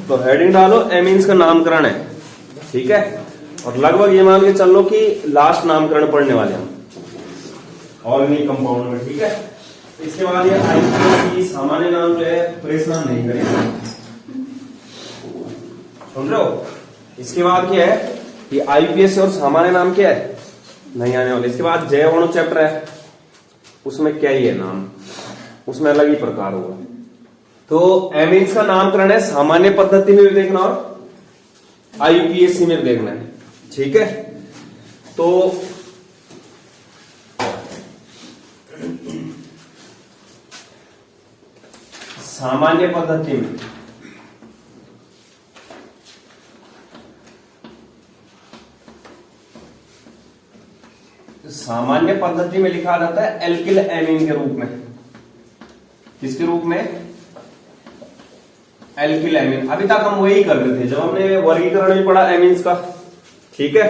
तो हेडिंग डालो एमीन्स का नामकरण है, ठीक है। और लगभग ये मान के चल लो कि लास्ट नामकरण पढ़ने वाले हम ऑर्गेनिक कंपाउंड में, ठीक है। इसके बाद ये आईपीएस की सामान्य नाम जो है परेशान नहीं करेंगे, सुन रहे हो। इसके बाद क्या है, ये आईपीएस और सामान्य नाम क्या है नहीं आने वाले। इसके बाद जैव अणु चैप्टर है, उसमें क्या ही है नाम, उसमें अलग ही प्रकार होगा। तो एमीन्स का नामकरण है सामान्य पद्धति में भी देखना और आईयूपीएसी में भी देखना है, ठीक है। तो सामान्य पद्धति में लिखा जाता है एल्किल एमीन के रूप में। किसके रूप में? Alkyl amine. अभी तक हम वही कर रहे थे जब हमने वर्गीकरण भी पढ़ा एमीन्स का, ठीक है।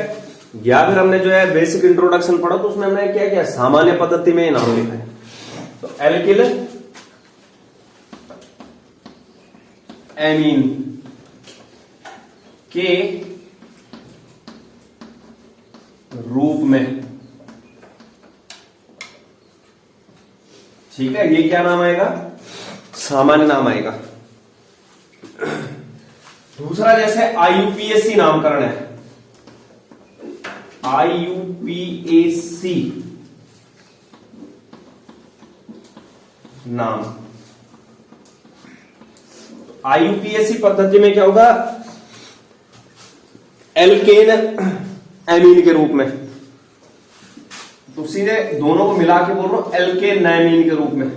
या फिर हमने जो है बेसिक इंट्रोडक्शन पढ़ा तो उसमें हमने क्या किया, सामान्य पद्धति में नाम लिखा है। तो एल्किल एमीन के रूप में, ठीक है। ये क्या नाम आएगा, सामान्य नाम आएगा। दूसरा जैसे आईयूपीएसी नामकरण है, आईयूपीएसी नाम। आईयूपीएसी पद्धति में क्या होगा, एल्केन एमीन के रूप में। तो सीधे दोनों को मिला के बोल रहा हूं एल्केन एमीन के रूप में,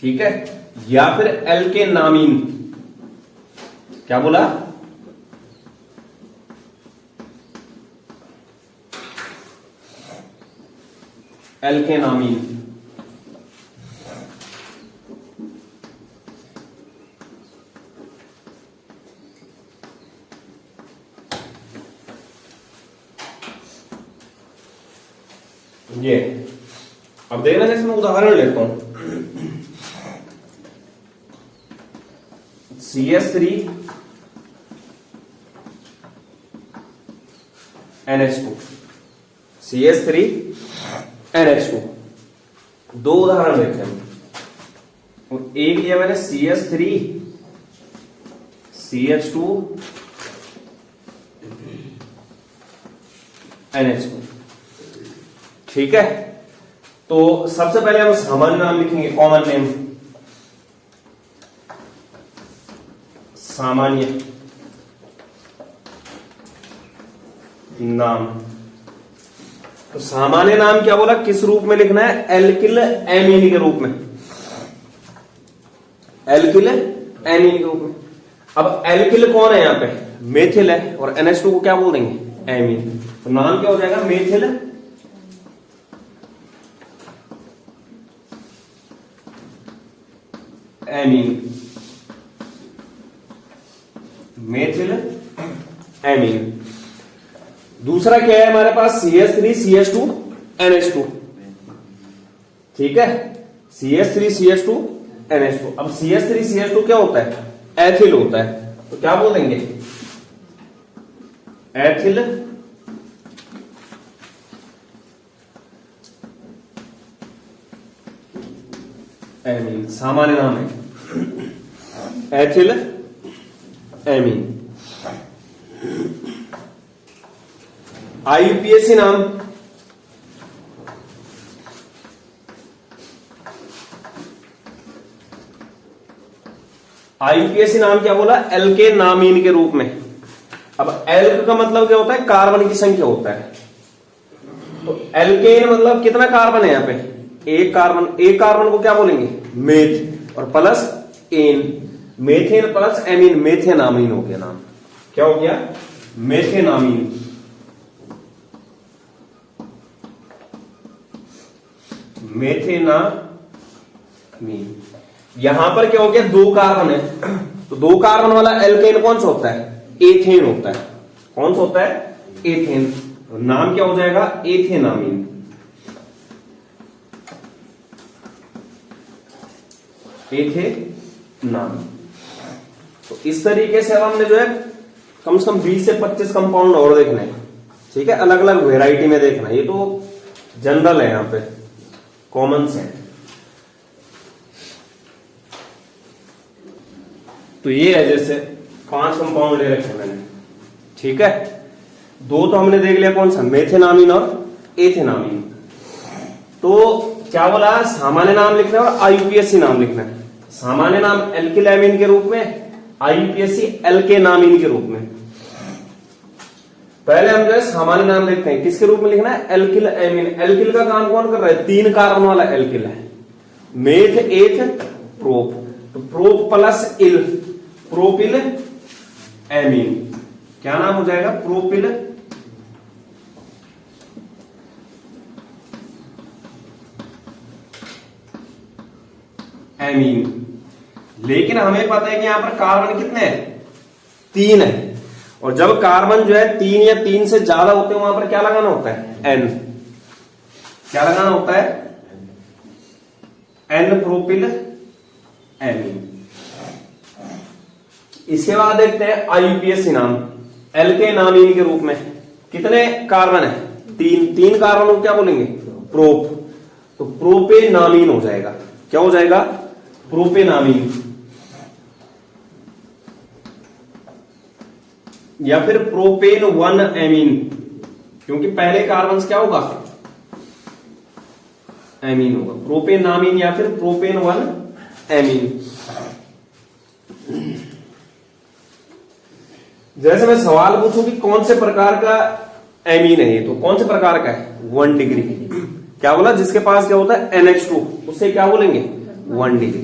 ठीक है। या फिर एल्केनामीन, क्या बोला, एल्केनामीन। ये अब देखना, जैसे मैं उदाहरण लेता हूं, CH3 NH2, CH3 NH2, दो उदाहरण देखते हैं। और एक लिया मैंने CH3 CH2 NH2, ठीक है। तो सबसे पहले हम सामान्य नाम लिखेंगे, कॉमन नेम, सामान्य नाम। तो सामान्य नाम क्या बोला, किस रूप में लिखना है, एल्किल एमीन के रूप में, एल्किल एमीन के रूप में। अब एल्किल कौन है, यहां पे मेथिल है, और NH2 को क्या बोल देंगे, एमीन। तो नाम क्या हो जाएगा, मेथिल एमीन, मेथिल एमीन। दूसरा क्या है हमारे पास, CH3 CH2 NH2, ठीक है, CH3 CH2 NH2। अब CH3 CH2 क्या होता है, एथिल होता है, तो क्या बोल देंगे, एथिल एमीन, सामान्य नाम है एथिल एमीन। आईयूपीएसी नाम, आईयूपीएसी नाम क्या बोला, एल्केनामीन के रूप में। अब एल्क का मतलब क्या होता है, कार्बन की संख्या होता है। तो एल्केन मतलब कितना कार्बन है, यहां पे एक कार्बन, एक कार्बन को क्या बोलेंगे, मेथ, और plus N, methane plus amine, methanamine हो गया नाम। क्या हो गया, मेथेनामीन। मेथेनामीन। यहां पर क्या हो गया, दो कार्बन है, तो दो कार्बन वाला एल्केन कौन सा होता है, एथेन होता है। कौन सा होता है, एथेन। नाम क्या हो जाएगा, एथेनामीन। एथेनामीन। तो इस तरीके से अब हमने जो है कम से कम 20 से 25 कंपाउंड और देखने हैं, ठीक है, अलग अलग वेराइटी में देखना है। ये तो जनरल है, यहां पे कॉमन से। तो ये है, जैसे 5 कंपाउंड ले रखे मैंने, ठीक है। 2 तो हमने देख लिया, कौन सा, मेथेनामीन और एथेनामीन। तो क्या बोला, सामान्य नाम लिखना है और आईयूपीएसी नाम लिखना है। सामान्य नाम एल्किलएमीन के रूप में, आईयूपीएसी एल्केनामीन के रूप में। पहले हम जो है सामान्य नाम लिखते हैं, किसके रूप में लिखना है, एल्किलएमीन। एल्किल का काम कौन कर रहा है, 3 कार्बन वाला एल्किल है, मेथ एथ प्रोप। तो prop plus yl, propyl amine, क्या नाम हो जाएगा, प्रोपिल एमीन। लेकिन हमें पता है कि यहां पर कार्बन कितने हैं, 3 है। और जब कार्बन जो है 3 या 3 से ज्यादा होते हैं, वहां पर क्या लगाना होता है, एन। क्या लगाना होता है, एन प्रोपिल एमीन। इसके बाद देखते हैं आईयूपीएसी नाम, एल्केनामीन के रूप में। कितने कार्बन है, 3 कार्बन को क्या बोलेंगे, प्रोप। तो प्रोपेनामीन हो जाएगा, क्या हो जाएगा, प्रोपेनामीन। या फिर प्रोपेन 1 एमीन, क्योंकि पहले कार्बन क्या होगा, एमीन होगा, प्रोपेनामीन या फिर प्रोपेन 1 एमीन। जैसे मैं सवाल पूछूं कि कौन से प्रकार का एमीन है ये, तो कौन से प्रकार का है, 1 डिग्री। क्या बोला, जिसके पास क्या होता है, NH2, उससे क्या बोलेंगे, 1 डिग्री।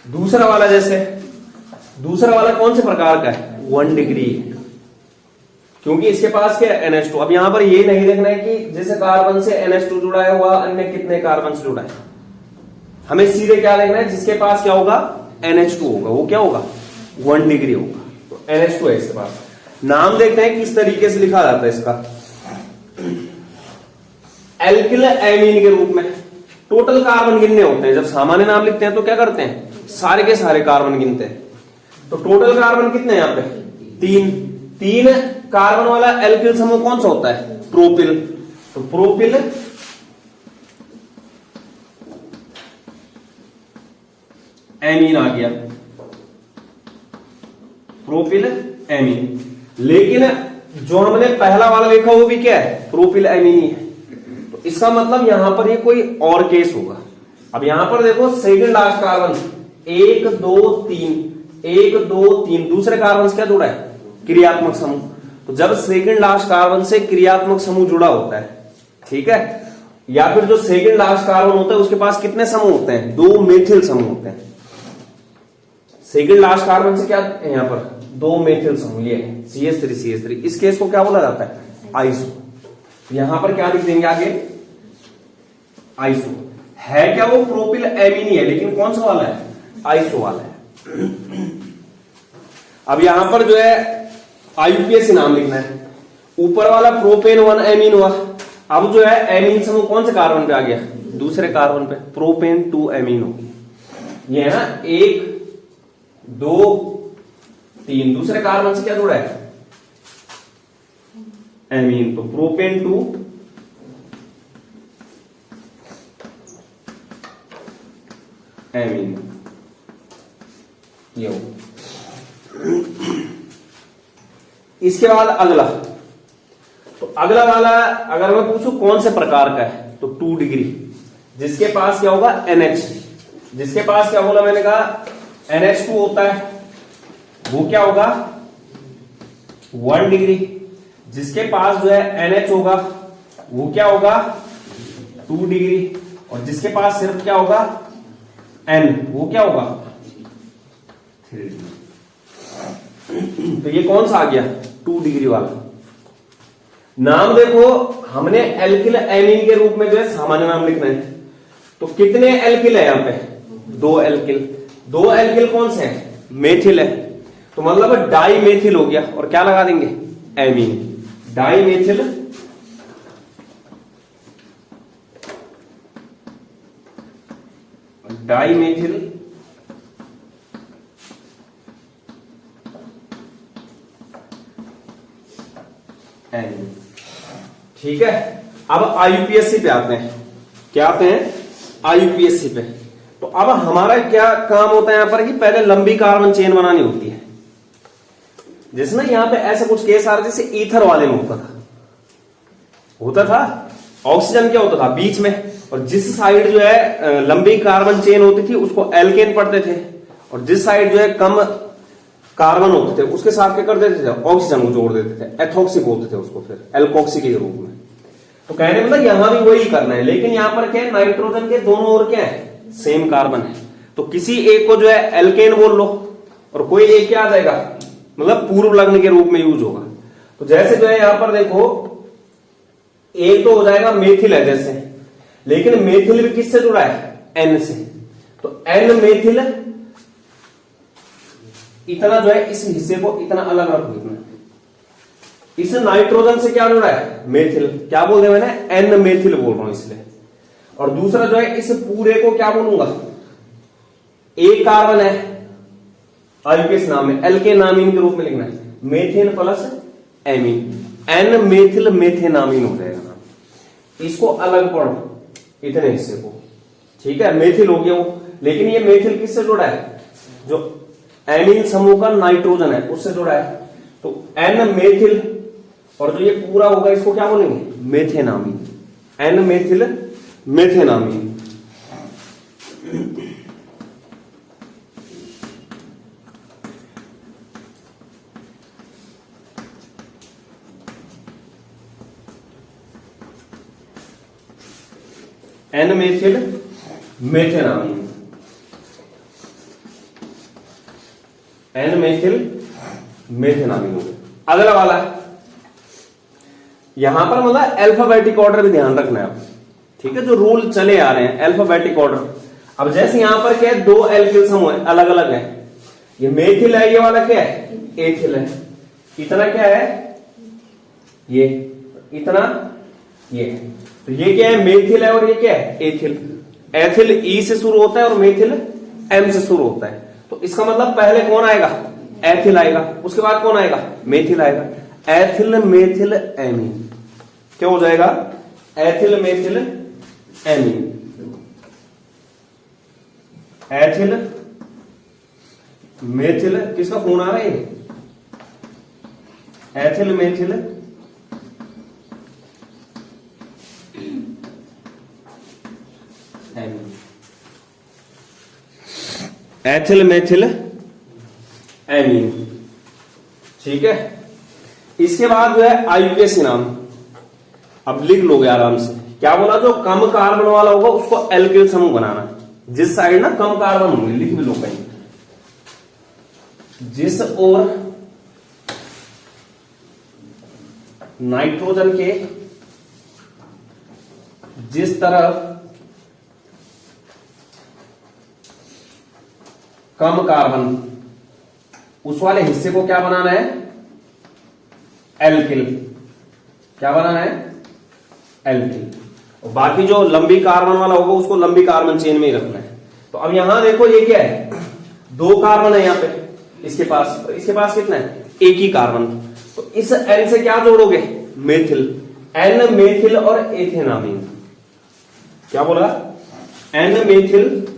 दूसरा वाला, जैसे दूसरा वाला कौन से प्रकार का है, 1 डिग्री, क्योंकि इसके पास क्या है, NH2। अब यहां पर ये नहीं देखना है कि जैसे कार्बन से NH2 जुड़ा है, हुआ अन्य कितने कार्बन से जुड़ा है। हमें सीधे क्या देखना है, जिसके पास क्या होगा, NH2 होगा, वो क्या होगा, 1 डिग्री होगा। तो NH2 है इसके पास। नाम देखते हैं किस तरीके से लिखा जाता है इसका, एल्किल एमीन के रूप में। टोटल कार्बन गिनने होते हैं, जब सामान्य नाम लिखते हैं तो क्या करते हैं, सारे के सारे कार्बन गिनते हैं। तो टोटल कार्बन कितने हैं यहां पे, 3 कार्बन वाला एल्किल समूह कौन सा होता है, प्रोपिल। तो प्रोपिल एमीन आ गया, प्रोपिल एमीन। लेकिन जो हमने पहला वाला लिखा वो भी क्या है, प्रोपिल एमीन ही है। तो इसका मतलब यहां पर ये कोई और केस होगा। अब यहां पर देखो, सेकंड लास्ट कार्बन 1 2 3, 1 2 3, दूसरे कार्बन से क्या जुड़ा है, क्रियात्मक समूह। तो जब सेकंड लास्ट कार्बन से क्रियात्मक समूह जुड़ा होता है, ठीक है, या फिर जो सेकंड लास्ट कार्बन होता है उसके पास कितने समूह होते हैं, 2 मेथिल समूह होते हैं। सेकंड लास्ट कार्बन से क्या है, यहां पर 2 मेथिल समूह, ये CH3 इस केस को क्या बोला जाता है, आइसो। यहां पर क्या लिख देंगे आगे, आइसो। है क्या, वो प्रोपिल एमीन ही है, लेकिन कौन सा वाला है, आइसो वाला है। अब यहां पर जो है आईयूपीएसी नाम लिखना है। ऊपर वाला प्रोपेन 1 एमीन हुआ, अब जो है एमीन समूह कौन से कार्बन पे आ गया, दूसरे कार्बन पे, प्रोपेन 2 एमीन हो गया। ये है ना, 1 2 3, दूसरे कार्बन से क्या जुड़ा है, एमीन। तो प्रोपेन 2 एमीन, ये हो। इसके बाद अगला, तो अगला वाला अगर मैं पूछूं कौन से प्रकार का है, तो 2 डिग्री, जिसके पास क्या होगा, NH। जिसके पास क्या बोला मैंने कहा, NH2 होता है, वो क्या होगा, 1 डिग्री। जिसके पास जो है NH होगा, वो क्या होगा, 2 डिग्री। और जिसके पास सिर्फ क्या होगा, N, वो क्या होगा, 3 डिग्री। तो ये कौन सा आ गया, 2 डिग्री वाला। नाम देखो, हमने एल्किल एमीन के रूप में जो है सामान्य नाम लिखना है। तो कितने एल्किल है यहां पे, 2 एल्किल। 2 एल्किल कौन से हैं, मेथिल है, तो मतलब डाई मेथिल हो गया। और क्या लगा देंगे, एमीन, डाई मेथिल ठीक है, अब आईयूपीएससी पे आते हैं। क्या आते हैं? आईयूपीएससी पे। तो अब हमारा क्या काम होता है यहां पर कि पहले लंबी कार्बन चेन बनानी होती है। जिसमें यहां पे ऐसा कुछ केस आ रहा है जैसे ईथर वाले में होता था ऑक्सीजन क्या होता था बीच में, और जिस साइड जो है लंबी कार्बन चेन होती थी उसको एल्केन पढ़ते थे, और जिस साइड जो है कम कार्बन होते थे उसके साथ क्या कर देते थे? ऑक्सीजन को जोड़ देते थे, एथॉक्सी बोलते थे उसको, फिर एल्कोक्सी के रूप में। तो कहने मतलब यहां भी वही करना है, लेकिन यहां पर क्या है, नाइट्रोजन के दोनों ओर क्या है? सेम कार्बन है। तो किसी एक को जो है एल्केन बोल लो, और कोई एक क्या आ जाएगा, मतलब पूर्व लग्न के रूप में यूज होगा। तो जैसे जो है यहां पर देखो, एक तो हो जाएगा मेथिल है जैसे, लेकिन मेथिल भी किससे जुड़ा है? एन से। तो एन मेथिल, इतना जो है इस हिस्से को इतना अलग रखो, इतना। इस नाइट्रोजन से क्या जुड़ा है? मेथिल। क्या बोल रहे मैंने? एन मेथिल बोल रहा हूं इसलिए। और दूसरा जो है इस पूरे को क्या बोलूंगा? एक कार्बन है आईयूपीएस नाम में, एल्केनामीन के रूप में लिखना है, methane plus amine, N methyl methanamine हो जाएगा नाम। इसको अलग पढ़ो इतने हिस्से को, ठीक है? मेथिल हो गया वो, लेकिन ये मेथिल किससे जुड़ा है? जो एमीन समूह का नाइट्रोजन है उससे जुड़ा है। तो एन मेथिल, और जो ये पूरा होगा इसको क्या बोलेंगे? Methanamine, N methyl methanamine. N methyl methanamine, N methyl methanamine हो गया। अगला वाला है, यहां पर मतलब अल्फाबेटिक ऑर्डर भी ध्यान रखना है, ठीक है? जो रूल चले आ रहे हैं अल्फाबेटिक ऑर्डर। अब जैसे यहां पर क्या है, दो एल्किल समूह है, अलग अलग है। ये मेथिल है, ये वाला क्या है? एथिल है। इतना क्या है? ये इतना ये, तो ये क्या है? मेथिल है, और ये क्या है? एथिल। एथिल ई से शुरू होता है और मेथिल एम से शुरू होता है। तो इसका मतलब पहले कौन आएगा? एथिल आएगा, उसके बाद कौन आएगा? मेथिल आएगा। एथिल मेथिल एमीन क्या हो जाएगा? Ethyl methyl amine, ethyl methyl, किसका खून आ रहा है? Ethyl methyl amine, ethyl methyl amine, ठीक है? इसके बाद जो है आईयूपीएससी नाम, अब लिख लोगे आराम से। क्या बोला? जो कम कार्बन वाला होगा उसको एल्किल समूह बनाना। जिस साइड ना कम कार्बन होंगे, लिख भी लो कहीं, जिस ओर नाइट्रोजन के जिस तरफ कम कार्बन, उस वाले हिस्से को क्या बनाना है? एल्किल। क्या बनाना है? एल्किल। और बाकी जो लंबी कार्बन वाला होगा उसको लंबी कार्बन चेन में ही रखना है। तो अब यहां देखो, ये क्या है? दो कार्बन है यहां पे, इसके पास कितना है? एक ही कार्बन। तो इस एन से क्या जोड़ोगे? मेथिल, एन मेथिल और एथेनामीन। क्या बोला? एन मेथिल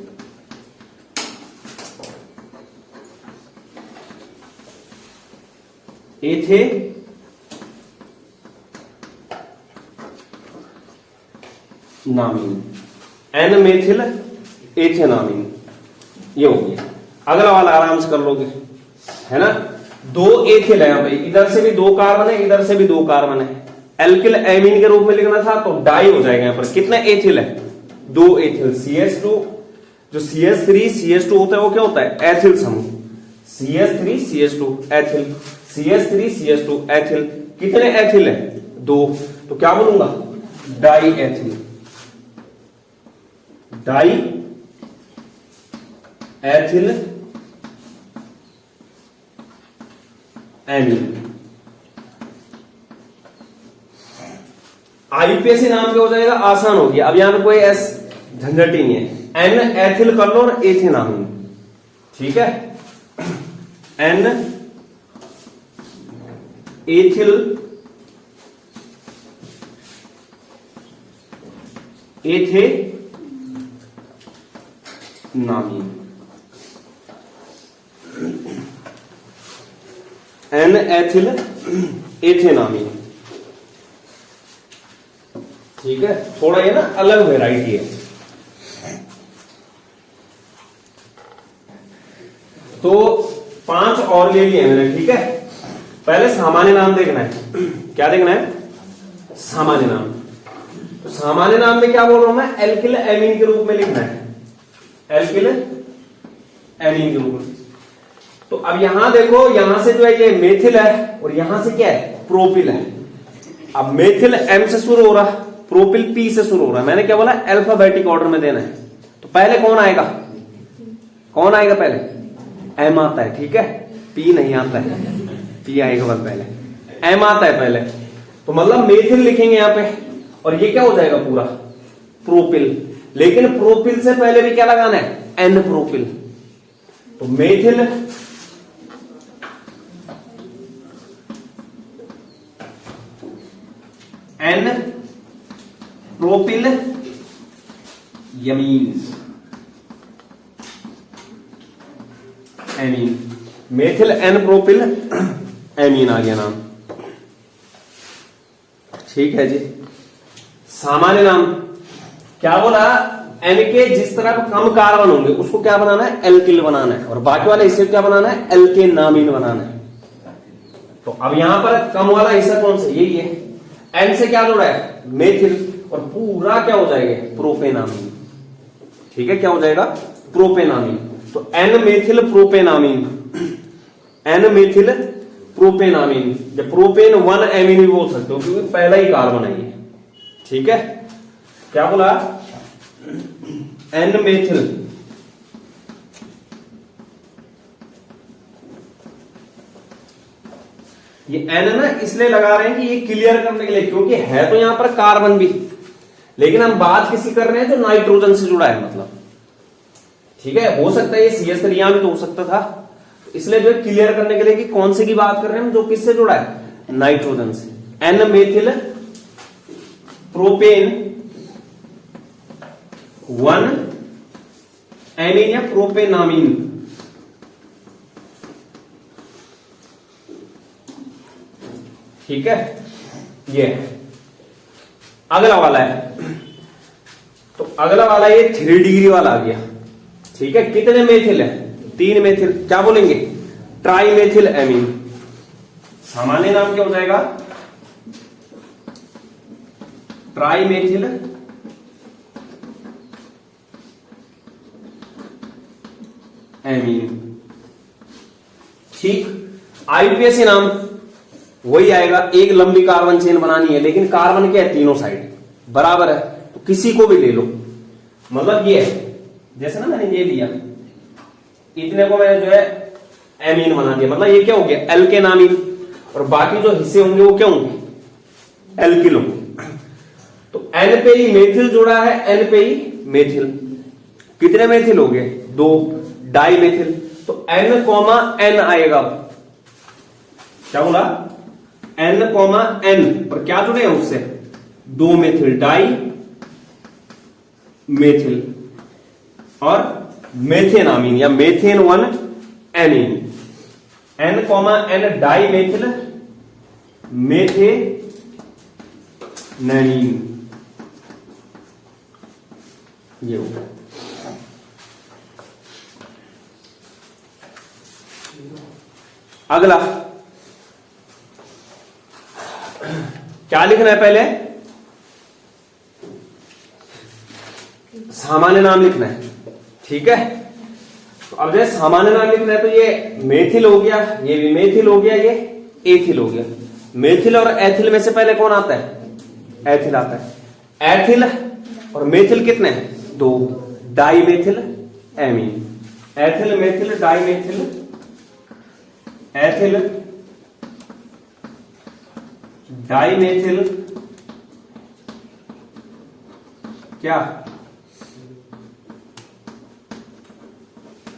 एथेनामीन, एन मेथिल एथेनामीन, ये हो गया। अगला वाला आराम से कर लोगे, है ना? दो एथिल है यहां पे, इधर से भी दो कार्बन है, इधर से भी दो कार्बन है। एल्किल एमीन के रूप में लिखना था तो डाई हो जाएगा। यहां पर कितने एथिल है? दो एथिल। CH2, जो CH3 CH2 होता है वो क्या होता है? एथिल समूह। CH3 CH2 ethyl, CH3 CH2 ethyl. कितने एथिल है? दो। तो क्या बोलूंगा? Die ethyl, die ethyl amine. आईयूपीएससी नाम क्या हो जाएगा? आसान हो गया। अब यहां पर कोई झंझट ही नहीं है। एन एथिल कर लो और एथेनामीन, ठीक है? एन एथिल एथे नामीन, एन एथिल एथेनामीन। ठीक है, थोड़ा ये ना अलग वेराइटी है। तो 5 और ले लिए मैंने। ठीक है, पहले सामान्य नाम देखना है। क्या देखना है? सामान्य नाम। तो सामान्य नाम में क्या बोल रहा हूं मैं? एल्किल एमीन के रूप में लिखना है, एल्किल एमीन के रूप में। तो अब यहां देखो, यहां से जो है ये मेथिल है और यहां से क्या है? प्रोपिल है। अब मेथिल एम से शुरू हो रहा, प्रोपिल पी से शुरू हो रहा है। मैंने क्या बोला? अल्फाबेटिक ऑर्डर में देना है। तो पहले कौन आएगा? कौन आएगा पहले? एम आता है। ठीक है, पी नहीं आता है, पी आएगा बस पहले, एम आता है पहले। तो मतलब मेथिल लिखेंगे यहां पे, और ये क्या हो जाएगा? पूरा प्रोपिल। लेकिन प्रोपिल से पहले भी क्या लगाना है? N propyl. तो methyl N propyl amine, amine. Methyl N propyl amine आ गया नाम। ठीक है जी। सामान्य नाम क्या बोला? एन के जिस तरह कम कार्बन होंगे उसको क्या बनाना है? एल्किल बनाना है, और बाकी वाला हिस्से क्या बनाना है? एल्केनामीन बनाना है। तो अब यहां पर कम वाला हिस्सा कौन सा? यही है। एन से क्या जुड़ा है? मेथिल, और पूरा क्या हो जाएगा? प्रोपेनामीन। ठीक है, क्या हो जाएगा? प्रोपेनामीन। तो N methyl propanamine, N methyl propanamine. जब प्रोपेन 1 एमीन भी बोल सकते हो क्योंकि पहला ही कार्बन है ये। ठीक है, क्या बोला? एन मेथिल ये एन ना इसलिए लगा रहे हैं कि ये क्लियर करने के लिए, क्योंकि है तो यहां पर कार्बन भी, लेकिन हम बात किसी कर रहे हैं जो नाइट्रोजन से जुड़ा है। मतलब ठीक है, हो सकता है ये CH3 यहां भी तो हो सकता था, इसलिए जो है क्लियर करने के लिए कि कौन से की बात कर रहे हैं जो किससे जुड़ा है? नाइट्रोजन से। एन मेथिल प्रोपेन 1 एमीन या प्रोपेनामीन। ठीक है, ये अगला वाला है। तो अगला वाला ये 3 डिग्री वाला आ गया। ठीक है, कितने मेथिल है? 3 मेथिल। क्या बोलेंगे? Try methyl amine. सामान्य नाम क्या हो जाएगा? Try methyl amine. ठीक, आईपीएसी नाम वही आएगा। एक लंबी कार्बन चेन बनानी है, लेकिन कार्बन क्या है? तीनों साइड बराबर है, तो किसी को भी ले लो। मतलब ये है, जैसे ना मैंने ये लिया, इतने को मैंने जो है एमीन बना दिया। मतलब ये क्या हो गया? एल्केनामीन। और बाकी जो हिस्से होंगे वो क्या होंगे? एल्किल होंगे। तो एन पे ही मेथिल जुड़ा है, एन पे ही मेथिल। कितने मेथिल हो गए? 2 डाई मेथिल। तो एन कॉमा एन आएगा। क्या बोला? एन कॉमा एन पर क्या जुड़े हैं उससे? 2 मेथिल डाई मेथिल और मेथेनामीन या methane 1 amine. N comma N di methyl methanamine. ये होगा। अगला क्या लिखना है? पहले सामान्य नाम लिखना है। ठीक है, तो अब जैसे सामान्य नाम लिखना है तो ये मेथिल हो गया, ये भी मेथिल हो गया, ये एथिल हो गया। मेथिल और एथिल में से पहले कौन आता है? एथिल आता है। एथिल और मेथिल कितने हैं? 2 di methyl amine. Ethyl methyl di methyl ethyl di methyl क्या?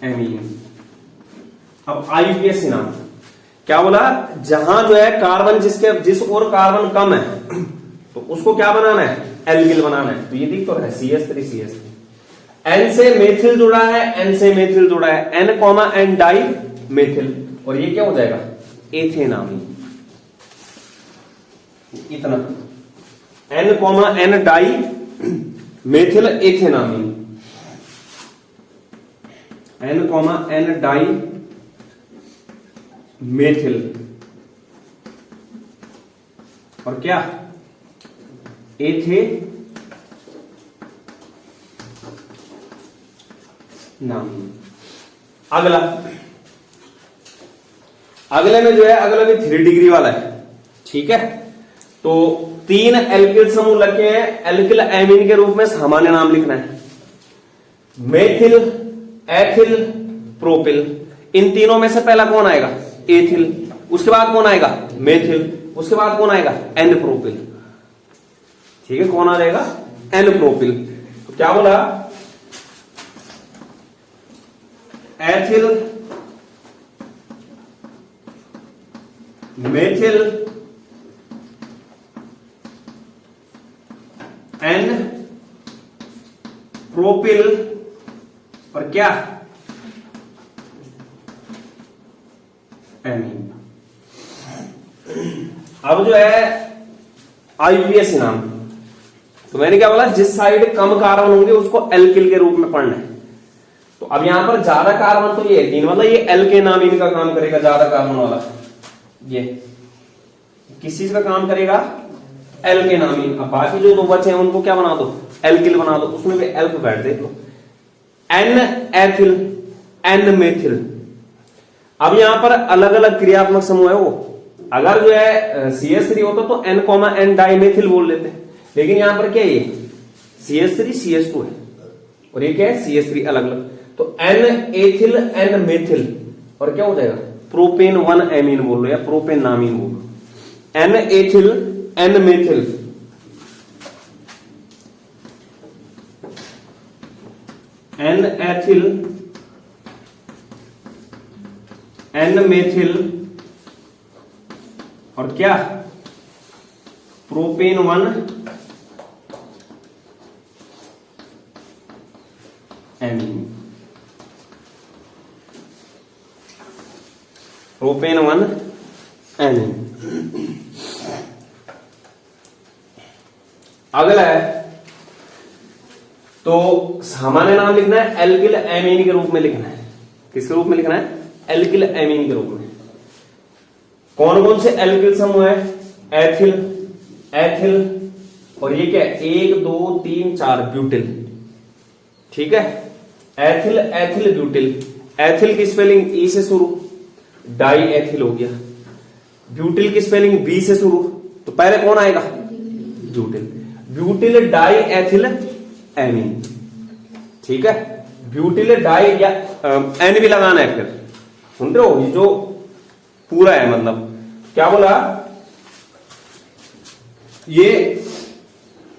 एमीन। अब आईपीएसी नाम क्या बोला? जहां जो है कार्बन जिस और कार्बन कम है तो उसको क्या बनाना है? एल्किल बनाना है, तो ये दिख तो रहा है CH3 N से मेथिल जुड़ा है, N से मेथिल जुड़ा है, N comma N di methyl, और ये क्या हो जाएगा एथेनामीन। इतना N comma N di methyl ethanamine, N comma N di methyl, और क्या एथेनामीन। अगला, अगले में जो है, अगला भी 3 डिग्री वाला है, ठीक है। तो 3 एल्किल समूह लगे हैं, एल्किल एमीन के रूप में सामान्य नाम लिखना है, मेथिल, एथिल, प्रोपिल। इन तीनों में से पहला कौन आएगा एथिल, उसके बाद कौन आएगा मेथिल, उसके बाद कौन आएगा एन प्रोपिल, ठीक है। कौन आ जाएगा एन प्रोपिल। तो क्या बोला एथिल, मेथिल, एन प्रोपिल, और क्या एमीन। अब जो है आईपीएस नाम, तो मैंने क्या बोला, जिस साइड कम कार्बन होंगे उसको एल्किल के रूप में पढ़ना है। तो अब यहां पर ज्यादा कार्बन तो ये 3, मतलब ये एल्केनामीन का काम करेगा, ज्यादा कार्बन वाला ये किस चीज का काम करेगा एल्केनामीन। अब बाकी जो 2 बचे हैं उनको क्या बना दो एल्किल बना दो, उसमें भी एल्क बैठ दे दो, एन एथिल, एन मेथिल। अब यहां पर अलग अलग क्रियात्मक समूह है, वो अगर जो है CH3 होता तो N कॉमा N डाइमेथिल बोल लेते, लेकिन यहां पर क्या है ये CH3 CH2 है, और ये क्या है CH3 अलग अलग, तो N एथिल N मेथिल, और क्या हो जाएगा प्रोपेन 1 एमीन बोल लो या प्रोपेन नामीन बोल लो, N ethyl N methyl, N ethyl N methyl, और क्या प्रोपेन 1 एमीन, प्रोपेन 1 एमीन। अगला है, तो सामान्य नाम लिखना है एल्किल एमीन के रूप में लिखना है। किसके रूप में लिखना है एल्किल एमीन के रूप में। कौन कौन से एल्किल समूह है एथिल, एथिल, और ये क्या है 1 2 3 4 ब्यूटिल, ठीक है। एथिल एथिल ब्यूटिल, एथिल की स्पेलिंग ई से शुरू, डाई एथिल हो गया। ब्यूटिल की स्पेलिंग बी से शुरू, तो पहले कौन आएगा butyl, butyl di ethyl amine, ठीक है। ब्यूटिल डाई या एन भी लगाना है, फिर सुन रहे हो, ये जो पूरा है, मतलब क्या बोला, ये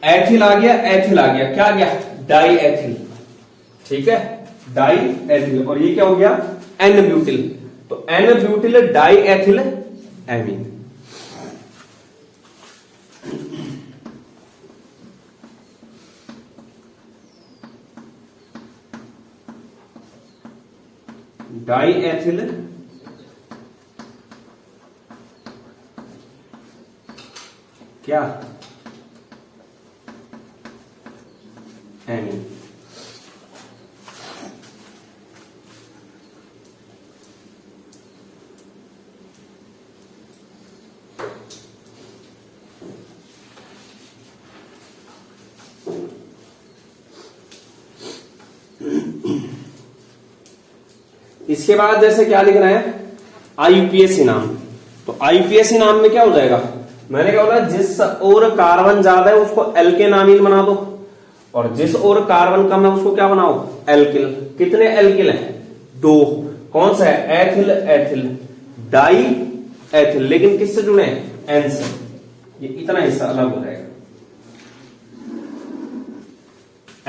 एथिल आ गया, एथिल आ गया, क्या आ गया डाई एथिल, ठीक है, डाई एथिल, और ये क्या हो गया एन ब्यूटिल, तो N butyl di ethyl amine. Di ethyl क्या एमीन। इसके बाद जैसे क्या लिखना है आईपीएसी नाम, तो आईपीएसी नाम में क्या हो जाएगा, मैंने क्या बोला, जिस और कार्बन ज्यादा है उसको एल्केनामीन बना दो, और जिस और कार्बन कम है उसको क्या बनाओ एल्किल। कितने एल्किल हैं 2, कौन सा है एथिल एथिल, डाई एथिल, लेकिन किससे जुड़े हैं एन से, ये इतना हिस्सा अलग हो जाएगा,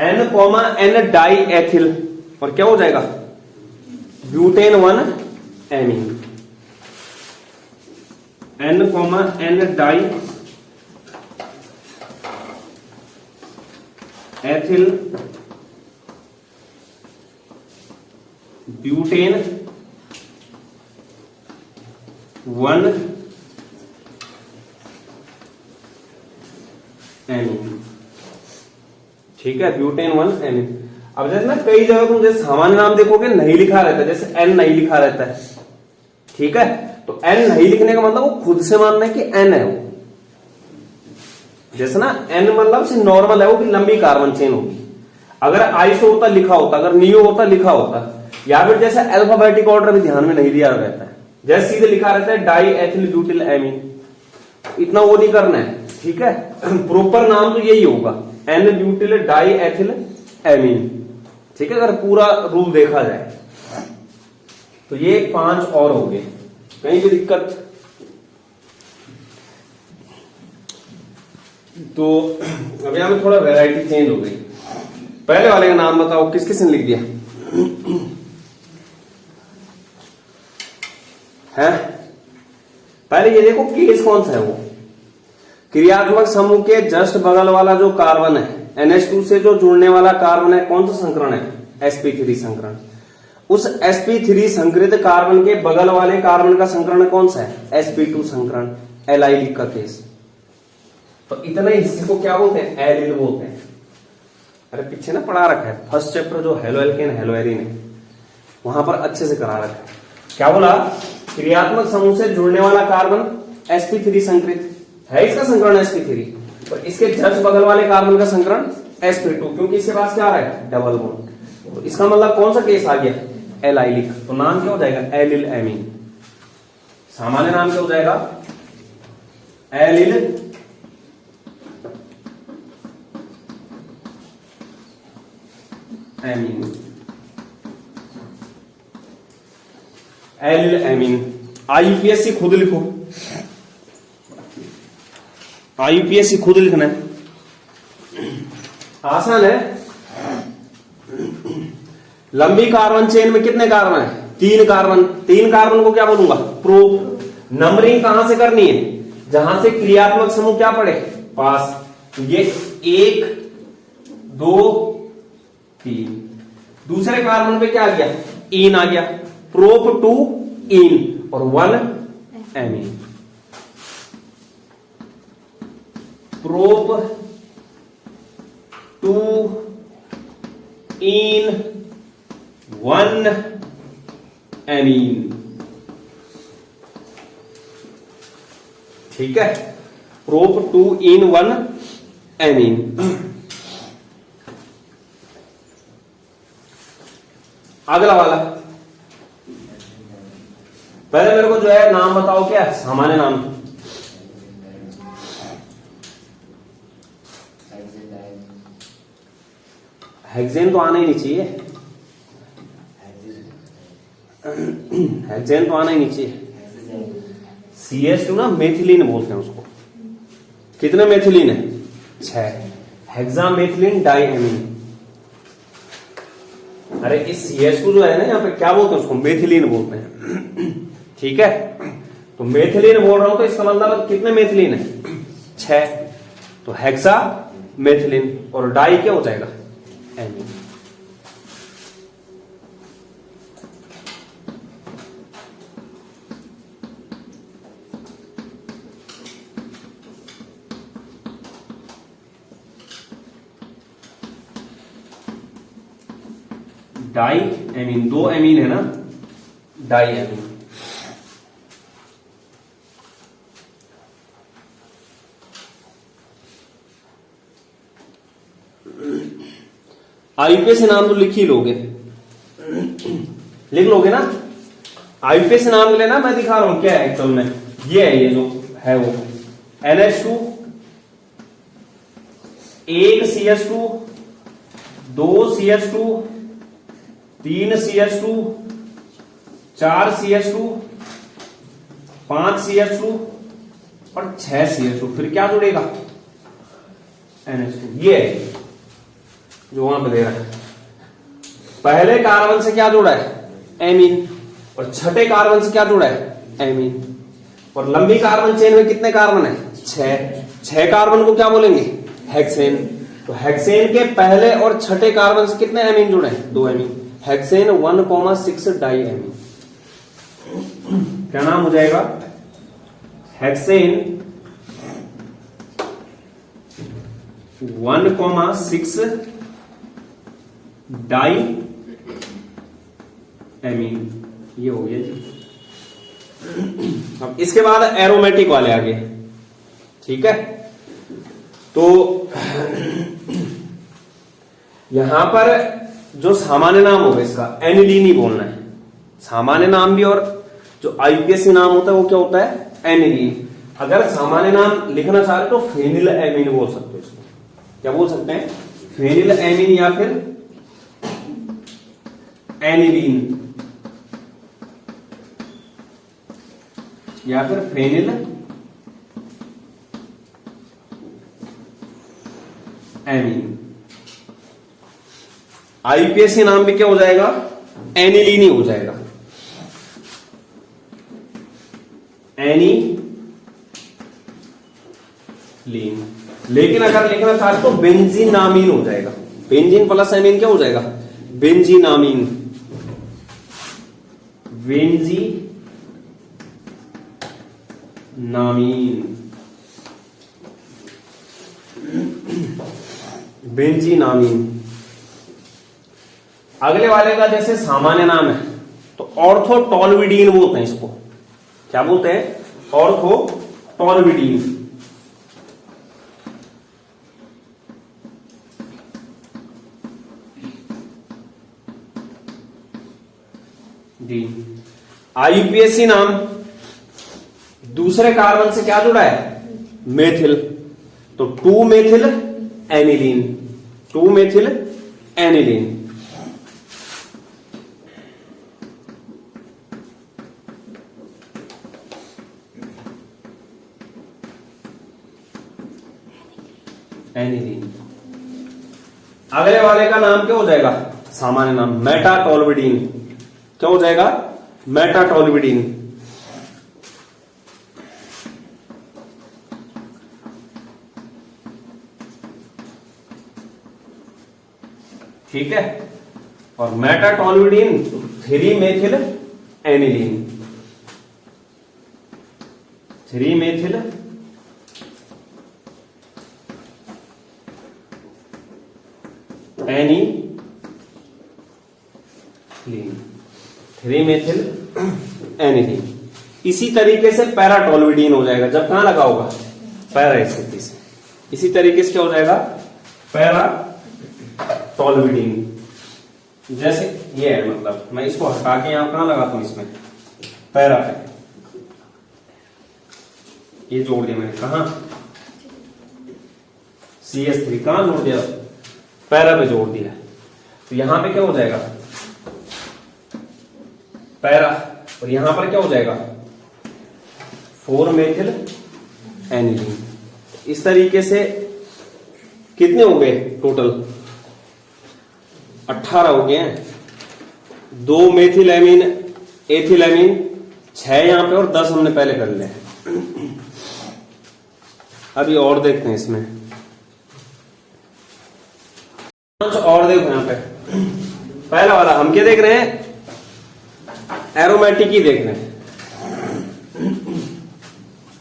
N comma N di ethyl, और क्या हो जाएगा butane 1 amine, N comma N di ethyl butane 1 amine. ठीक है, ब्यूटेन 1 एमीन। अब जैसे ना कई जगह तुम जैसे सामान्य नाम देखोगे नहीं लिखा रहता है, जैसे एन नहीं लिखा रहता है। ठीक है, तो एन नहीं लिखने का मतलब वो खुद से मानना है कि एन है वो। जैसे ना एन मतलब से नॉर्मल है वो कि लंबी कार्बन चेन होगी। अगर आइसो होता लिखा होता, अगर नियो होता लिखा होता, या फिर जैसे अल्फाबेटिक ऑर्डर भी ध्यान में नहीं दिया रहता है, जैसे सीधे लिखा रहता है डाई एथिल ब्यूटिल एमीन, इतना वो नहीं करना है। ठीक है, प्रॉपर नाम तो यही होगा, N butyl di ethyl amine. ठीक है, अगर पूरा रूल देखा जाए तो ये 5 और हो गए, कहीं भी दिक्कत। तो अब यहां में थोड़ा वैरायटी चेंज हो गई। पहले वाले का नाम बताओ, किस किसने लिख दिया है? पहले ये देखो केस कौन सा है, वो क्रियात्मक समूह के जस्ट बगल वाला जो कार्बन है NH2 से जो जुड़ने वाला कार्बन है, कौन सा संकरण है? sp3 संकरण। उस sp3 संकरित कार्बन के बगल वाले कार्बन का संकरण कौन सा है? sp2 संकरण, एलाइलिक का केस। तो इतने हिस्से को क्या बोलते हैं? एलिल बोलते हैं। अरे पीछे ना पढ़ा रखा है, फर्स्ट चैप्टर जो हेलो एल्केन हेलो एरीन है, वहां पर अच्छे से करा रखा है। क्या बोला? क्रियात्मक समूह से जुड़ने वाला कार्बन sp3 संकरित है, इसका संकरण sp3, और इसके जस्ट बगल वाले कार्बन का संकरण sp2, क्योंकि इसके पास क्या आ रहा है? Double bond. तो इसका मतलब कौन सा केस आ गया? एलाइलिक। तो नाम क्या हो जाएगा? Allyl amine. सामान्य नाम क्या हो जाएगा? Allyl amine. Allyl amine. IUPAC खुद लिखो, आईयूपीएससी खुद लिखना है, आसान है। लंबी कार्बन चेन में कितने कार्बन है? 3 कार्बन। 3 कार्बन को क्या बोलूंगा? प्रोप। नंबरिंग कहां से करनी है? जहां से क्रियात्मक समूह क्या पड़े? पास। तो ये 1 2 3। दूसरे कार्बन पे क्या आ गया? इन आ गया, प्रोप 2 इन और 1 एमीन। प्रोप 2 इन 1 एमीन। ठीक है, प्रोप 2 इन 1 एमीन। अगला वाला, पहले मेरे को जो है नाम बताओ, क्या सामान्य नाम? हेक्सेन तो आना ही नहीं चाहिए, हेक्सेन तो आना ही नहीं चाहिए। CH2 ना मेथिलीन बोलते हैं उसको। कितने मेथिलीन है? 6। Hexa methylene di amine. अरे इस CH2 जो है ना, यहाँ पे क्या बोलते हैं उसको? मेथिलीन बोलते हैं। ठीक है, तो मेथिलीन बोल रहा हूं तो इसका मतलब कितने मेथिलीन है? 6। तो हेक्सा मेथिलीन, और डाई क्या हो जाएगा? एमीन। डाई एमीन, 2 एमीन है ना, डाई एमीन। आईयूपीएससी नाम तो लिख ही लोगे, लिख लोगे ना? आईयूपीएससी नाम के लिए ना मैं दिखा रहा हूं क्या है एक्चुअल में। ये है, ये जो है वो NH2, 1 CH2, 2 CH2, 3 CH2, 4 CH2, 5 CH2 और 6 CH2। फिर क्या जुड़ेगा? NH2। ये है जो वहां पे दे रहा है। पहले कार्बन से क्या जुड़ा है? एमीन। और छठे कार्बन से क्या जुड़ा है? एमीन। और लंबी कार्बन चेन में कितने कार्बन है? 6। 6 कार्बन को क्या बोलेंगे? हेक्सेन। तो हेक्सेन के पहले और छठे कार्बन से कितने एमीन जुड़े हैं? 2 एमीन। Hexane 1,6 di amine. क्या नाम हो जाएगा? Hexane 1,6 di amine. ये हो गया जी। अब इसके बाद एरोमेटिक वाले आगे, ठीक है। तो यहां पर जो सामान्य नाम होगा इसका एनिलीन ही बोलना है। सामान्य नाम भी और जो आईपीएससी नाम होता है वो क्या होता है? एनिलीन। अगर सामान्य नाम लिखना चाह रहे तो फेनिल एमीन बोल सकते हो इसको। क्या बोल सकते हैं? फेनिल एमीन या फिर एनिलीन या फिर फेनिल एमीन। आईपीएससी नाम भी क्या हो जाएगा? एनिलीन ही हो जाएगा। एनीलीन। लेकिन अगर लिखना चाहते तो बेंजीनामीन हो जाएगा। बेंजीन प्लस एमीन क्या हो जाएगा? बेंजीनामीन। बेंजीनामीन। बेंजीनामीन। अगले वाले का जैसे सामान्य नाम है तो ऑर्थोटोल्विडीन बोलते हैं इसको। क्या बोलते हैं? ऑर्थोटोल्विडीन। जी। आईपीएससी नाम दूसरे कार्बन से क्या जुड़ा है? मेथिल। तो 2 methyl aniline. 2 methyl aniline. Aniline. अगले वाले का नाम क्या हो जाएगा? सामान्य नाम मेटाटोल्विडीन। क्या हो जाएगा? मेटाटोल्विडीन। ठीक है। और मेटाटोल्विडीन 3 methyl aniline. 3 methyl aniline. 3 methyl aniline. इसी तरीके से पैराटोल्विडीन हो जाएगा जब कहां लगा होगा? पैरा स्थिति से। इसी तरीके से क्या हो जाएगा? पैराटोल्विडीन। जैसे ये है, मतलब मैं इसको हटा के यहां कहां लगाता हूं? इसमें पैरा पे ये जोड़ दिया मैंने। कहां? CH3 कहां जोड़ दिया? पैरा पे जोड़ दिया। तो यहां पे क्या हो जाएगा? पैरा। और यहां पर क्या हो जाएगा? 4 मेथिल एनिलीन। इस तरीके से कितने हो गए टोटल? 18 हो गए हैं। 2 मेथिल एमीन, एथिल एमीन, 6 यहां पे और 10 हमने पहले कर लिए। अभी और देखते हैं इसमें। और देखो यहां पे पहला वाला हम क्या देख रहे हैं? एरोमेटिक ही देख रहे हैं।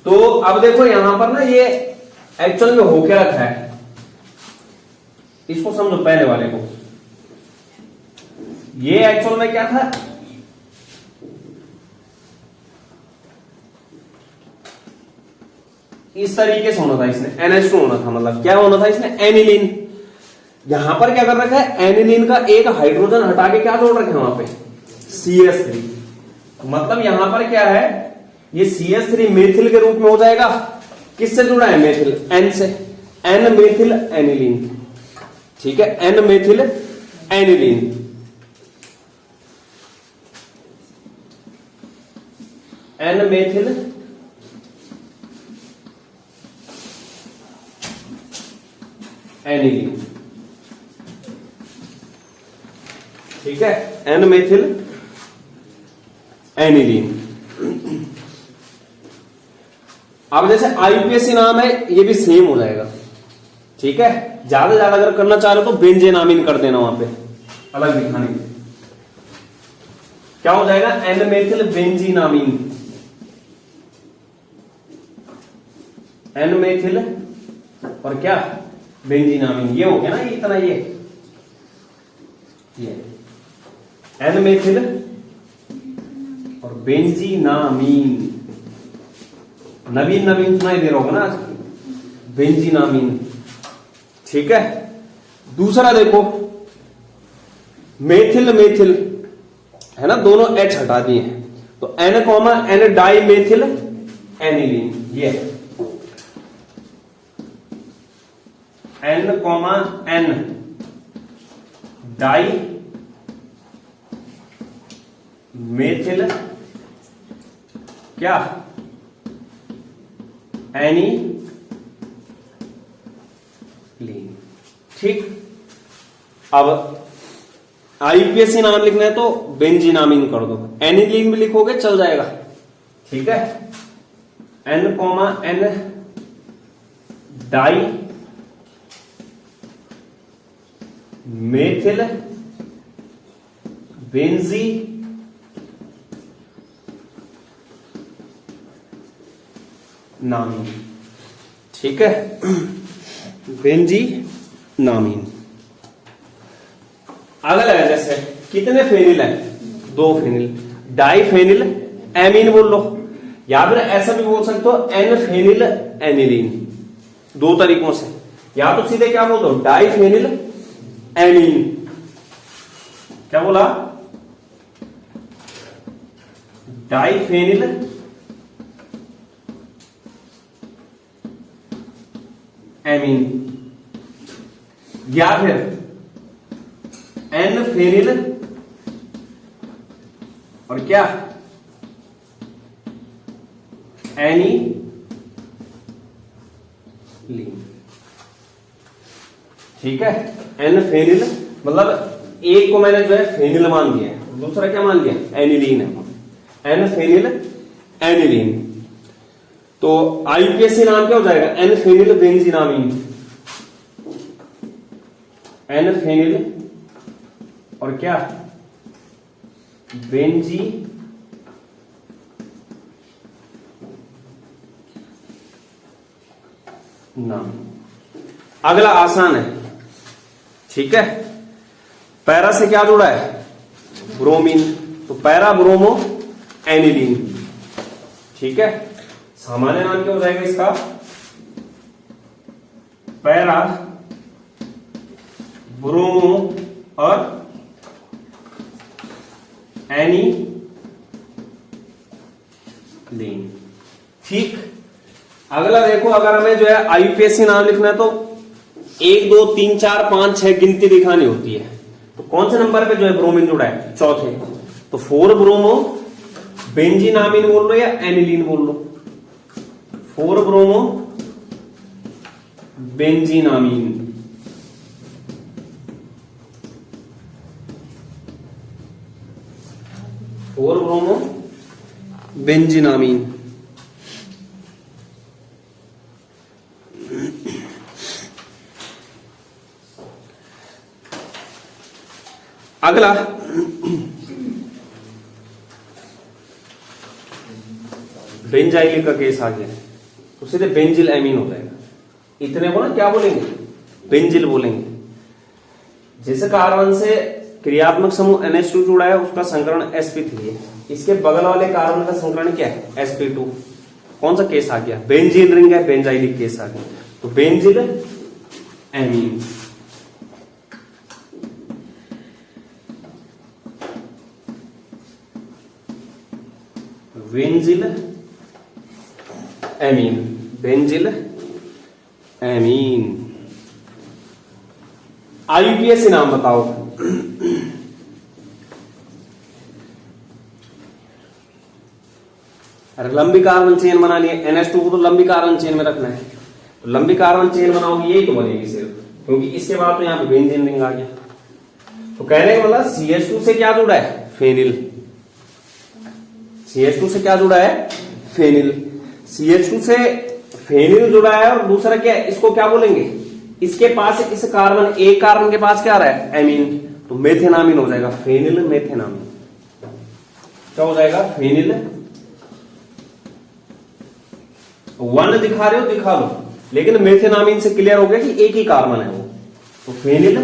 तो अब देखो यहां पर ना ये एक्चुअल में हो क्या रखा है, इसको समझो। पहले वाले को ये एक्चुअल में क्या था? इस तरीके से होना था इसने, NH2 होना था। मतलब क्या होना था इसने? एनिलीन। यहां पर क्या कर रखा है? एनिलीन का एक हाइड्रोजन हटा के क्या जोड़ रखे हैं वहां पे? CH3। मतलब यहां पर क्या है? ये CH3 मेथिल के रूप में हो जाएगा। किससे जुड़ा है? मेथिल, N से। N methyl aniline. ठीक है, N methyl aniline. N methyl aniline. ठीक है, N मेथिल एनिलीन। अब जैसे आईपीएससी नाम है, ये भी सेम हो जाएगा। ठीक है, ज्यादा ज्यादा अगर करना चाह रहे हो तो बेंजीनामीन कर देना वहां पे अलग दिखाने के लिए। क्या हो जाएगा, एन मेथिल बेंजीनामीन, एन मेथिल और क्या बेंजीनामीन, ये हो गया ना, ये इतना ये एन मेथिल और बेंजीनामीन, नवीन नवीन सुनाई दे रहा होगा ना आज, बेंजीनामीन। ठीक है, दूसरा देखो मेथिल मेथिल है ना, दोनों एच हटा दिए हैं, तो N comma N di methyl aniline, ये N comma N di methyl क्या एनिलीन। ठीक, अब आईपीएससी नाम लिखना है तो बेंजीनामीन कर दो, एनिलीन भी लिखोगे चल जाएगा। ठीक है, N comma N di methyl benzenamine. ठीक है, बेंजी नामीन। अगला है जैसे कितने फेनिल है, 2 फेनिल, डाई फेनिल एमीन बोल लो, या फिर ऐसा भी बोल सकते हो एन फेनिल एनिलीन। 2 तरीकों से, या तो सीधे क्या बोल दो डाई फेनिल एमीन, क्या बोला डाई फेनिल एमीन, या फिर एन फेनिल और क्या एनिलीन। ठीक है, एन फेनिल मतलब एक को मैंने जो है फेनिल मान दिया है, दूसरा क्या मान दिया एनिलीन है, एन फेनिल एनिलीन। तो आईपीएससी नाम क्या हो जाएगा, एन फेनिल बेंजीनामीन, एन फेनिल और क्या बेंजी नाम। अगला आसान है, ठीक है, पैरा से क्या जुड़ा है ब्रोमीन, तो पैरा ब्रोमो एनिलीन। ठीक है, सामान्य नाम क्या हो जाएगा इसका, पैरा ब्रोमो और एनिलीन। ठीक, अगला देखो, अगर हमें जो है आईपीएससी नाम लिखना है तो 1 2 3 4 5 6 गिनती दिखानी होती है, तो कौन से नंबर पे जो है ब्रोमीन जुड़ा है, चौथे, तो 4 ब्रोमो बेंजीनामीन बोल लो या एनिलीन बोल लो, 4 bromo benzenamine. Four bromo benzenamine. अगला बेंजाइल का केस आ गया, तो सीधे बेंजिल एमीन हो जाएगा। इतने को ना क्या बोलेंगे, बेंजिल बोलेंगे। जैसे कार्बन से क्रियात्मक समूह NH2 जुड़ा है, उसका संकरण sp3 है, इसके बगल वाले कार्बन का संकरण क्या है sp2, कौन सा केस आ गया, बेंजीन रिंग है, बेंजाइलिक केस आ गया, तो benzyl amine. Benzyl amine, benzyl amine. IPSC नाम बताओ, अरे लंबी कार्बन चेन बनानी है, NH2 को तो लंबी कार्बन चेन में रखना है, तो लंबी कार्बन चेन बनाओगी यही तो बनेगी सिर्फ, क्योंकि इसके बाद तो यहां पे बेंजीन रिंग आ गया। तो कहने का मतलब CH2 से क्या जुड़ा है, फेनिल, CH2 से क्या जुड़ा है, फेनिल, CH2 से फेनिल जुड़ा है, और दूसरा क्या है, इसको क्या बोलेंगे, इसके पास इस कार्बन, एक कार्बन के पास क्या आ रहा है, एमीन, तो मेथेनामीन हो जाएगा, फेनिल मेथेनामीन। क्या हो जाएगा, फेनिल। वन दिखा रहे हो दिखा लो, लेकिन मेथेनामीन से क्लियर हो गया कि एक ही कार्बन है वो, तो फेनिल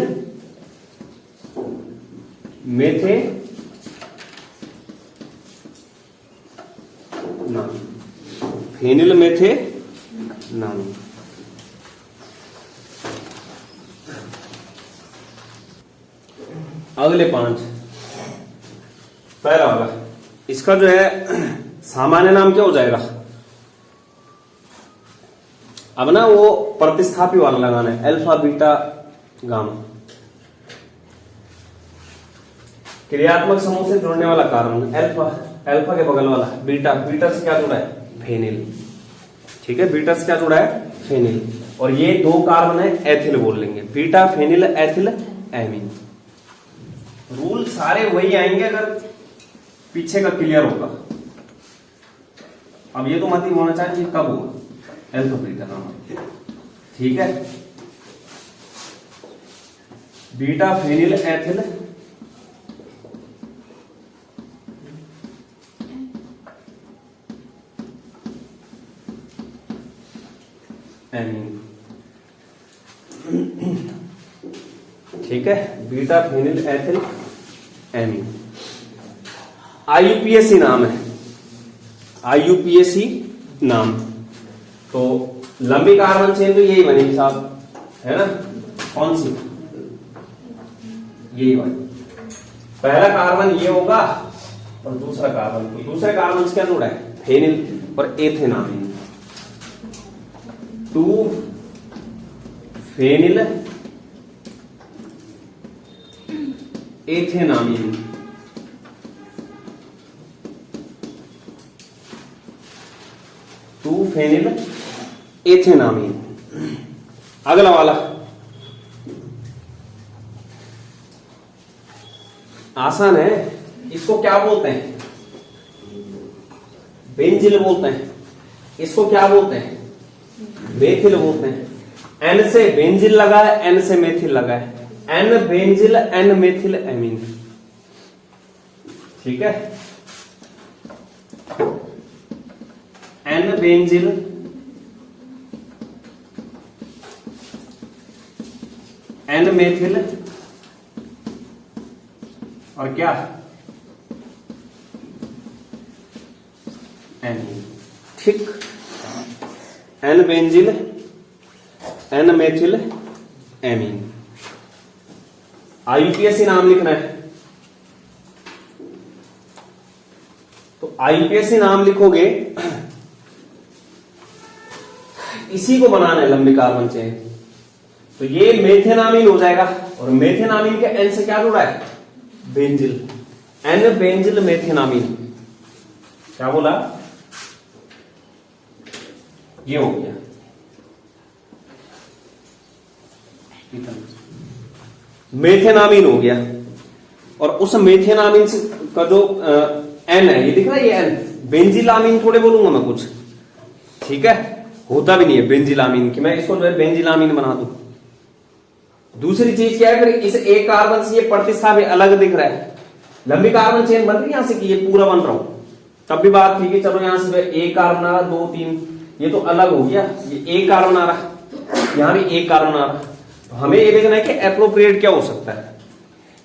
मेथेनामीन। फेनिल मेथेनामीन। अगले 5, पहला वाला, इसका जो है सामान्य नाम क्या हो जाएगा। अब ना वो प्रतिस्थापी वाला लगाना है, अल्फा बीटा गामा। क्रियात्मक समूह से जुड़ने वाला कार्बन, अल्फा, अल्फा के बगल वाला बीटा, बीटा से क्या जुड़ा है, फेनिल। ठीक है, बीटा से क्या जुड़ा है, फेनिल। और ये दो कार्बन है, एथिल बोल लेंगे, beta phenyl ethyl amine. Rule सारे वही आएंगे अगर पीछे का क्लियर होगा। अब ये तो मत ही होना चाहिए कब होगा, अल्फा बीटा गामा। ठीक है, बीटा फेनिल एथिल एमीन। ठीक है, beta phenyl ethyl amine. IUPAC नाम है, आईयूपीएसी नाम। तो लंबी कार्बन चेन तो यही बनेगी साहब, है ना, कौन सी, यही बनेगी। पहला कार्बन ये होगा और दूसरा कार्बन, तो दूसरे कार्बन से क्या जुड़ा है, फेनिल और एथेनामीन। 2 फेनिल एथेनामीन। फेनिल एथेनामीन। अगला वाला आसान है, इसको क्या बोलते हैं, बेंजिल बोलते हैं। इसको क्या बोलते हैं, मेथिल बोलते हैं। एन से बेंजिल लगा है, एन से मेथिल लगा है, N benzyl N methyl amine. ठीक है, एन बेंजिल एन मेथिल और क्या, एमीन। ठीक, N benzyl N methyl amine. IUPAC नाम लिखना है, तो आईयूपीएसी नाम लिखोगे, इसी को बनाना है लंबी कार्बन चेन। तो ये मेथेनामीन हो जाएगा, और मेथेनामीन के एन से क्या जुड़ा है, बेंजिल, एन बेंजिल मेथेनामीन। क्या बोला, ये हो गया। मेथेनामीन हो गया, और उस मेथेनामीन से का जो एन है, ये दिख रहा है, ये एन बेंजिलामीन थोड़े बोलूंगा मैं कुछ। ठीक है, होता भी नहीं है बेंजिलामीन की, मैं इसको जो है बेंजिलामीन बना दूं। दूसरी चीज क्या है, फिर इस एक कार्बन से ये प्रतिस्थापी अलग दिख रहा है। लंबी कार्बन चेन बन रही है यहां से कि ये पूरा बन रहा हूं, तब भी बात ठीक है। चलो यहां से एक कार्बन आ रहा, 2 3, ये तो अलग हो गया, ये एक कार्बन आ रहा, यहां भी एक कार्बन आ रहा। तो हमें ये देखना है कि एप्रोप्रिएट क्या हो सकता है।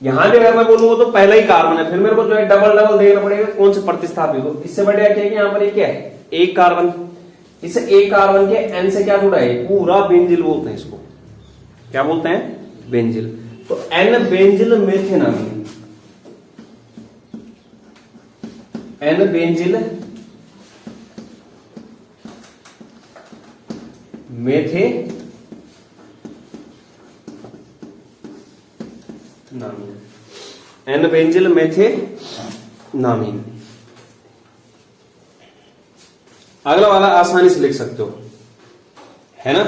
यहां भी अगर मैं बोलूंगा तो पहला ही कार्बन है, फिर मेरे को जो है डबल डबल देखना पड़ेगा कौन से प्रतिस्थापी हो। इससे बढ़िया क्या है कि यहां पर क्या है, एक कार्बन, इस एक कार्बन के एन से क्या जुड़ा है, पूरा बेंजिल बोलते हैं इसको। क्या बोलते हैं, बेंजिल। तो N benzyl methanamine, N benzyl methanamine, N benzyl methanamine. अगला वाला आसानी से लिख सकते हो, है ना।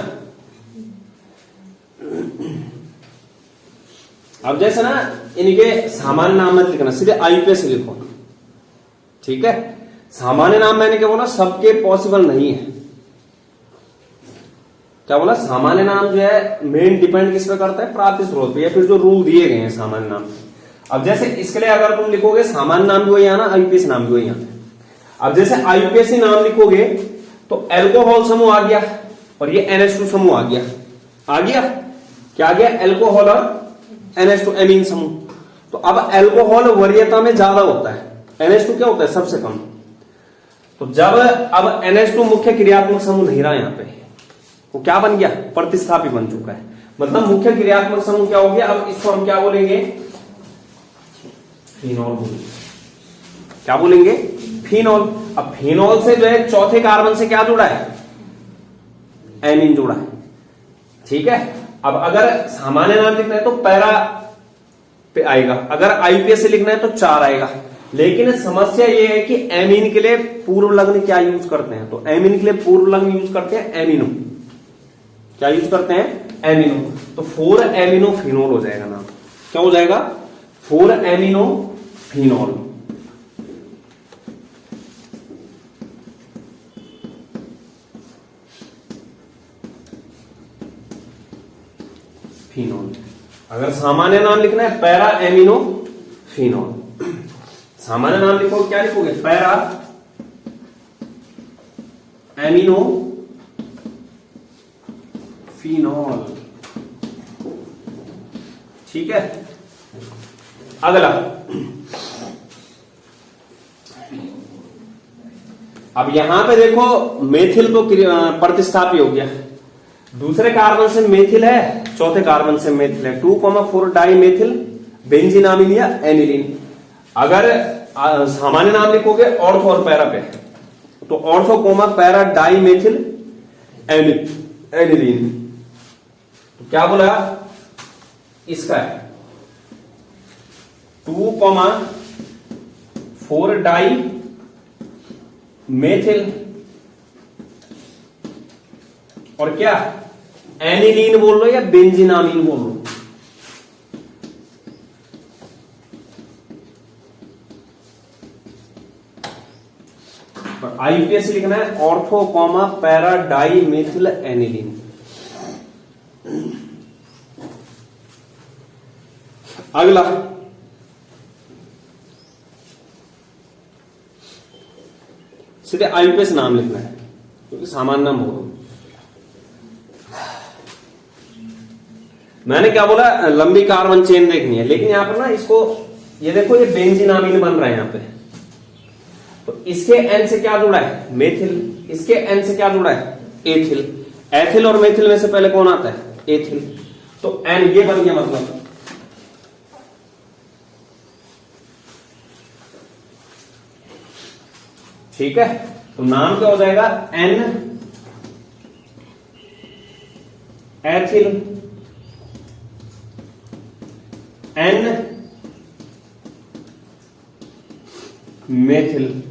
अब जैसे ना इनके सामान्य नाम मत लिखना, सीधे आईयूपीएसी लिखो। ठीक है, सामान्य नाम मैंने क्या बोला, सबके पॉसिबल नहीं है। क्या बोला, सामान्य नाम जो है मेन डिपेंड किस पे करता है, प्राप्ति स्रोत पे, या फिर जो रूल दिए गए हैं सामान्य नाम। अब जैसे इसके लिए अगर तुम लिखोगे सामान्य नाम भी वही आना, आईपीएस नाम भी वही आना। अब जैसे आईपीएससी नाम लिखोगे तो अल्कोहल समूह आ गया और ये NH2 समूह आ गया। आ गया क्या आ गया, अल्कोहल और NH2 एमीन समूह। तो अब अल्कोहल वरीयता में ज्यादा होता है, NH2 क्या होता है सबसे कम। तो जब अब NH2 मुख्य क्रियात्मक समूह नहीं रहा यहां पे, वो क्या बन गया, प्रतिस्थापी बन चुका है। मतलब मुख्य क्रियात्मक समूह क्या हो गया, अब इसको हम क्या बोलेंगे, फिनॉल बोलेंगे। क्या बोलेंगे, फिनॉल। अब फिनॉल से जो है चौथे कार्बन से क्या जुड़ा है, एमीन जुड़ा है। ठीक है। अब अगर सामान्य नाम लिखना है तो पैरा पे आएगा, अगर आईपीएस से लिखना है तो 4 आएगा। लेकिन समस्या ये है कि एमीन के लिए पूर्व लग्न क्या यूज करते हैं, तो एमीन के लिए पूर्व लग्न यूज करते हैं एमिनो। क्या यूज करते हैं, एमिनो। तो 4 एमिनो फिनोल हो जाएगा नाम। क्या हो जाएगा, 4 एमिनो फिनोल। फिनोल। अगर सामान्य नाम लिखना है पैरा एमिनो फिनोल। सामान्य नाम लिखोगे क्या लिखोगे, पैरा एमिनो फिनोल। ठीक है। अगला, अब यहां पे देखो मेथिल तो प्रतिस्थापी हो गया, दूसरे कार्बन से मेथिल है, चौथे कार्बन से मेथिल है, 2,4 डाई मेथिल बेंजीनामिन या एनिलीन। अगर सामान्य नाम लिखोगे ऑर्थो और पैरा पे, तो ortho comma para di methyl aniline. तो क्या बोला, इसका है 2,4 डाई मेथिल और क्या एनिलीन बोल लो या बेंजीनामीन बोल लो। और आईपीएस लिखना है ortho comma para di methyl aniline. अगला, सीधे आईपीएस नाम लिखना है क्योंकि सामान्य नाम होगा। मैंने क्या बोला, लंबी कार्बन चेन देखनी है, लेकिन यहां पर ना इसको ये देखो, ये बेंजीनामीन बन रहा है यहां पे। तो इसके एन से क्या जुड़ा है, मेथिल। इसके एन से क्या जुड़ा है, एथिल। एथिल और मेथिल में से पहले कौन आता है, एथिल। तो एन ये बन गया मतलब। ठीक है। तो नाम क्या हो जाएगा, एन एथिल एन मेथिल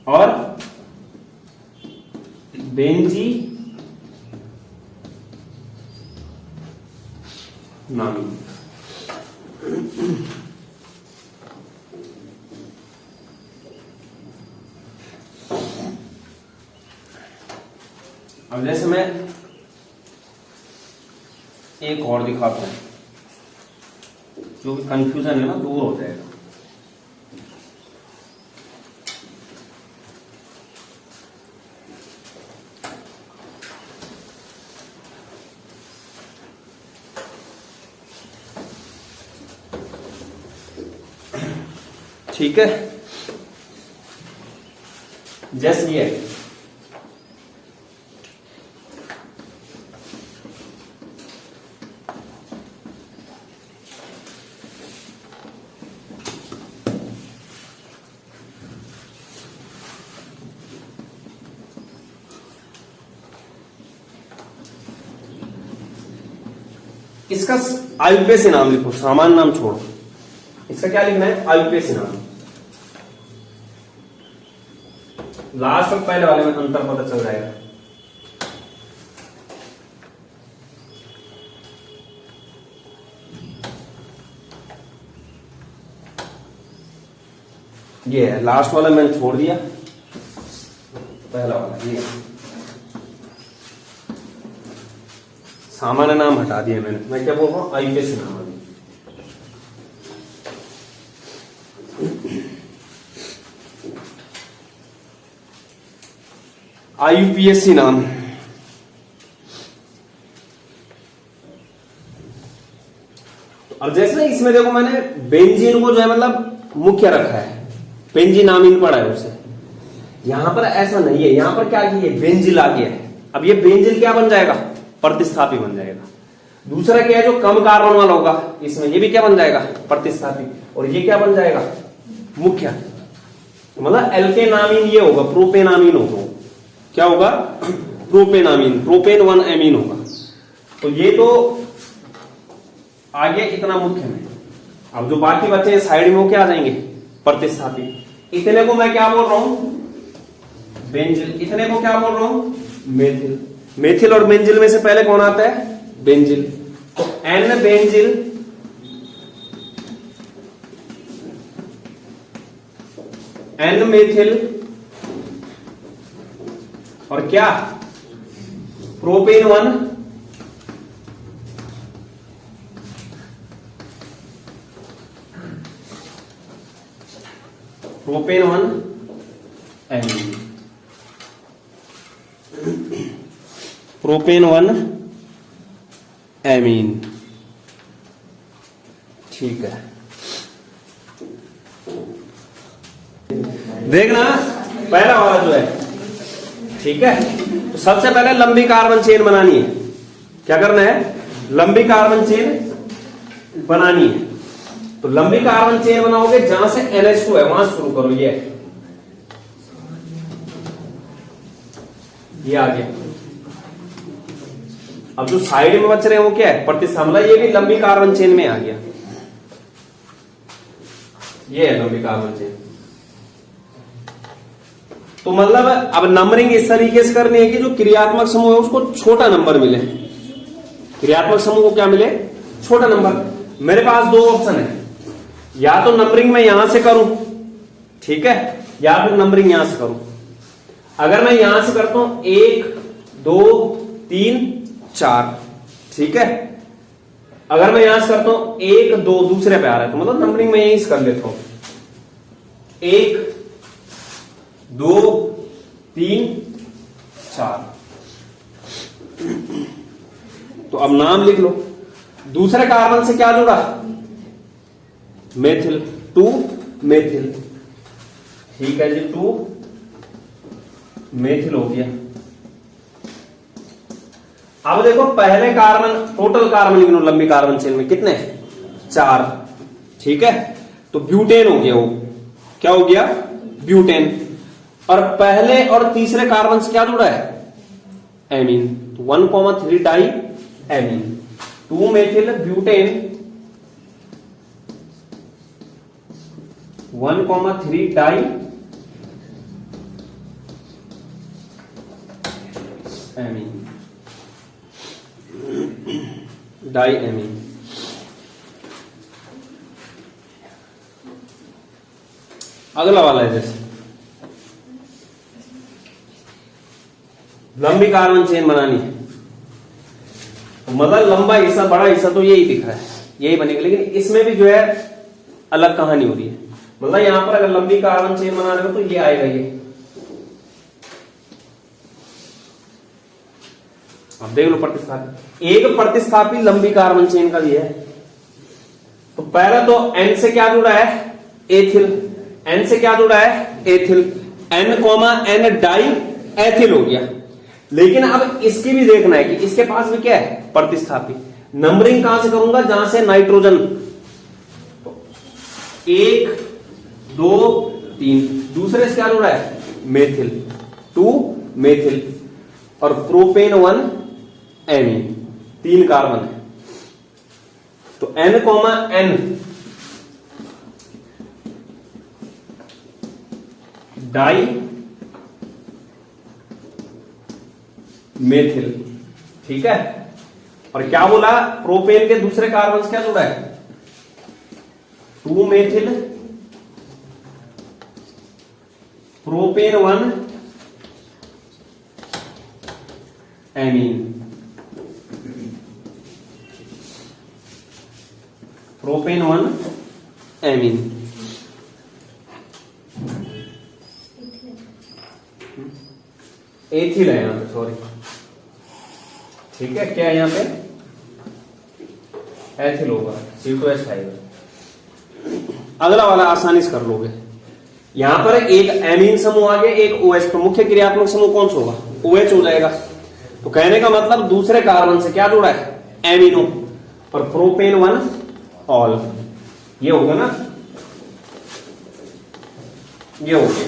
और बेंजी नामी। अब जैसे मैं एक और दिखाता हूं, जो भी कंफ्यूजन है ना दूर हो जाएगा। ठीक है। जैसे ये इसका आईपीएससी नाम लिखो, सामान्य नाम छोड़ो। इसका क्या लिखना है, आईपीएससी नाम। लास्ट और पहले वाले में अंतर पता चल जाएगा। ये है लास्ट वाला, मैंने छोड़ दिया, पहला वाला ये। सामान्य नाम हटा दिया मैंने, मैं क्या बोल रहा हूं, आईपीएसी नाम अभी। आईयूपीएसी नाम, अब जैसे इसमें देखो मैंने बेंजीन को जो है मतलब मुख्य रखा है, बेंजीन आमीन पड़ा है उसे। यहां पर ऐसा नहीं है, यहां पर क्या किया, बेंजिल आ गया है। अब ये बेंजिल क्या बन जाएगा, प्रतिस्थापी बन जाएगा। दूसरा क्या है, जो कम कार्बन वाला होगा इसमें, ये भी क्या बन जाएगा, प्रतिस्थापी। और ये क्या बन जाएगा, मुख्य। मतलब एल्केनामीन ये होगा, प्रोपेनामीन होगा। क्या होगा, प्रोपेनामीन, प्रोपेन 1 एमीन होगा। तो ये तो आ गया इतना मुख्य में। अब जो बाकी बचे हैं साइड में वो क्या आ जाएंगे, प्रतिस्थापी। इतने को मैं क्या बोल रहा हूं, बेंजिल। इतने को क्या बोल रहा हूं, मेथिल। मेथिल और बेंजिल में से पहले कौन आता है, बेंजिल। तो एन बेंजिल एन मेथिल और क्या, propane 1 propane 1 amine, propane 1 amine. ठीक है, देखना पहला वाला जो है, ठीक है। तो सबसे पहले लंबी कार्बन चेन बनानी है। क्या करना है, लंबी कार्बन चेन बनानी है। तो लंबी कार्बन चेन बनाओगे, जहां से NH2 है वहां शुरू करो। ये आ गया। अब जो साइड में बच रहे हैं वो क्या है, प्रतिस्थापी। ये भी लंबी कार्बन चेन में आ गया। ये है लंबी कार्बन चेन। तो मतलब अब नंबरिंग इस तरीके से करनी है कि जो क्रियात्मक समूह है उसको छोटा नंबर मिले। क्रियात्मक समूह को क्या मिले, छोटा नंबर। मेरे पास दो ऑप्शन है, या तो नंबरिंग मैं यहां से करूं, ठीक है, या फिर नंबरिंग यहां से करूं। अगर मैं यहां से करता हूं 1 2 3 4, ठीक है। अगर मैं यहां से करता हूं 1 2, दूसरे पे आ रहा है, तो मतलब नंबरिंग में यहीं से कर लेता हूं 1 2 3 4। तो अब नाम लिख लो। दूसरे कार्बन से क्या जुड़ा, मेथिल, 2 मेथिल, ठीक है जी, 2 मेथिल हो गया। अब देखो पहले कार्बन, टोटल कार्बन लिख लो लंबी कार्बन चेन में कितने, 4, ठीक है। तो ब्यूटेन हो गया, वो क्या हो गया, ब्यूटेन। और पहले और तीसरे कार्बन से क्या जुड़ा है, एमीन। तो 1,3 di amine, 2 methyl butane, 1,3 di amine, di amine. अगला वाला है जैसे लंबी कार्बन चेन बनानी है। तो मतलब लंबा हिस्सा, बड़ा हिस्सा तो यही दिख रहा है, यही बनेगा। लेकिन इसमें भी जो है अलग कहानी हो रही है। मतलब यहां पर अगर लंबी कार्बन चेन बना रहे हो तो ये आएगा, ये अब देख लो प्रतिस्थापी। एक प्रतिस्थापी लंबी कार्बन चेन का भी है। तो पहला तो N से क्या जुड़ा है, एथिल। N से क्या जुड़ा है, ethyl. N, N die ethyl हो गया। लेकिन अब इसकी भी देखना है कि इसके पास भी क्या है, प्रतिस्थापी। नंबरिंग कहां से करूंगा, जहां से नाइट्रोजन। 1 2 3, दूसरे से क्या जुड़ा है, मेथिल, 2 मेथिल और प्रोपेन 1 एमीन, 3 कार्बन है। तो N, N डाई मेथिल, ठीक है। और क्या बोला, प्रोपेन के दूसरे कार्बन से क्या जुड़ा है, 2 methyl propane 1 amine. Propane 1 amine. Ethyl है यहां पे, सॉरी, ठीक है। क्या है यहां पे? एथिल होगा, C2H5। अगला वाला आसानी से कर लोगे। यहां पर एक एमीन समूह आ गया, एक OH, तो मुख्य क्रियात्मक समूह कौन सा होगा? OH हो जाएगा। तो कहने का मतलब दूसरे कार्बन से क्या जुड़ा है? एमिनो। और प्रोपेन 1 ऑल, ये होगा ना, ये हो गया।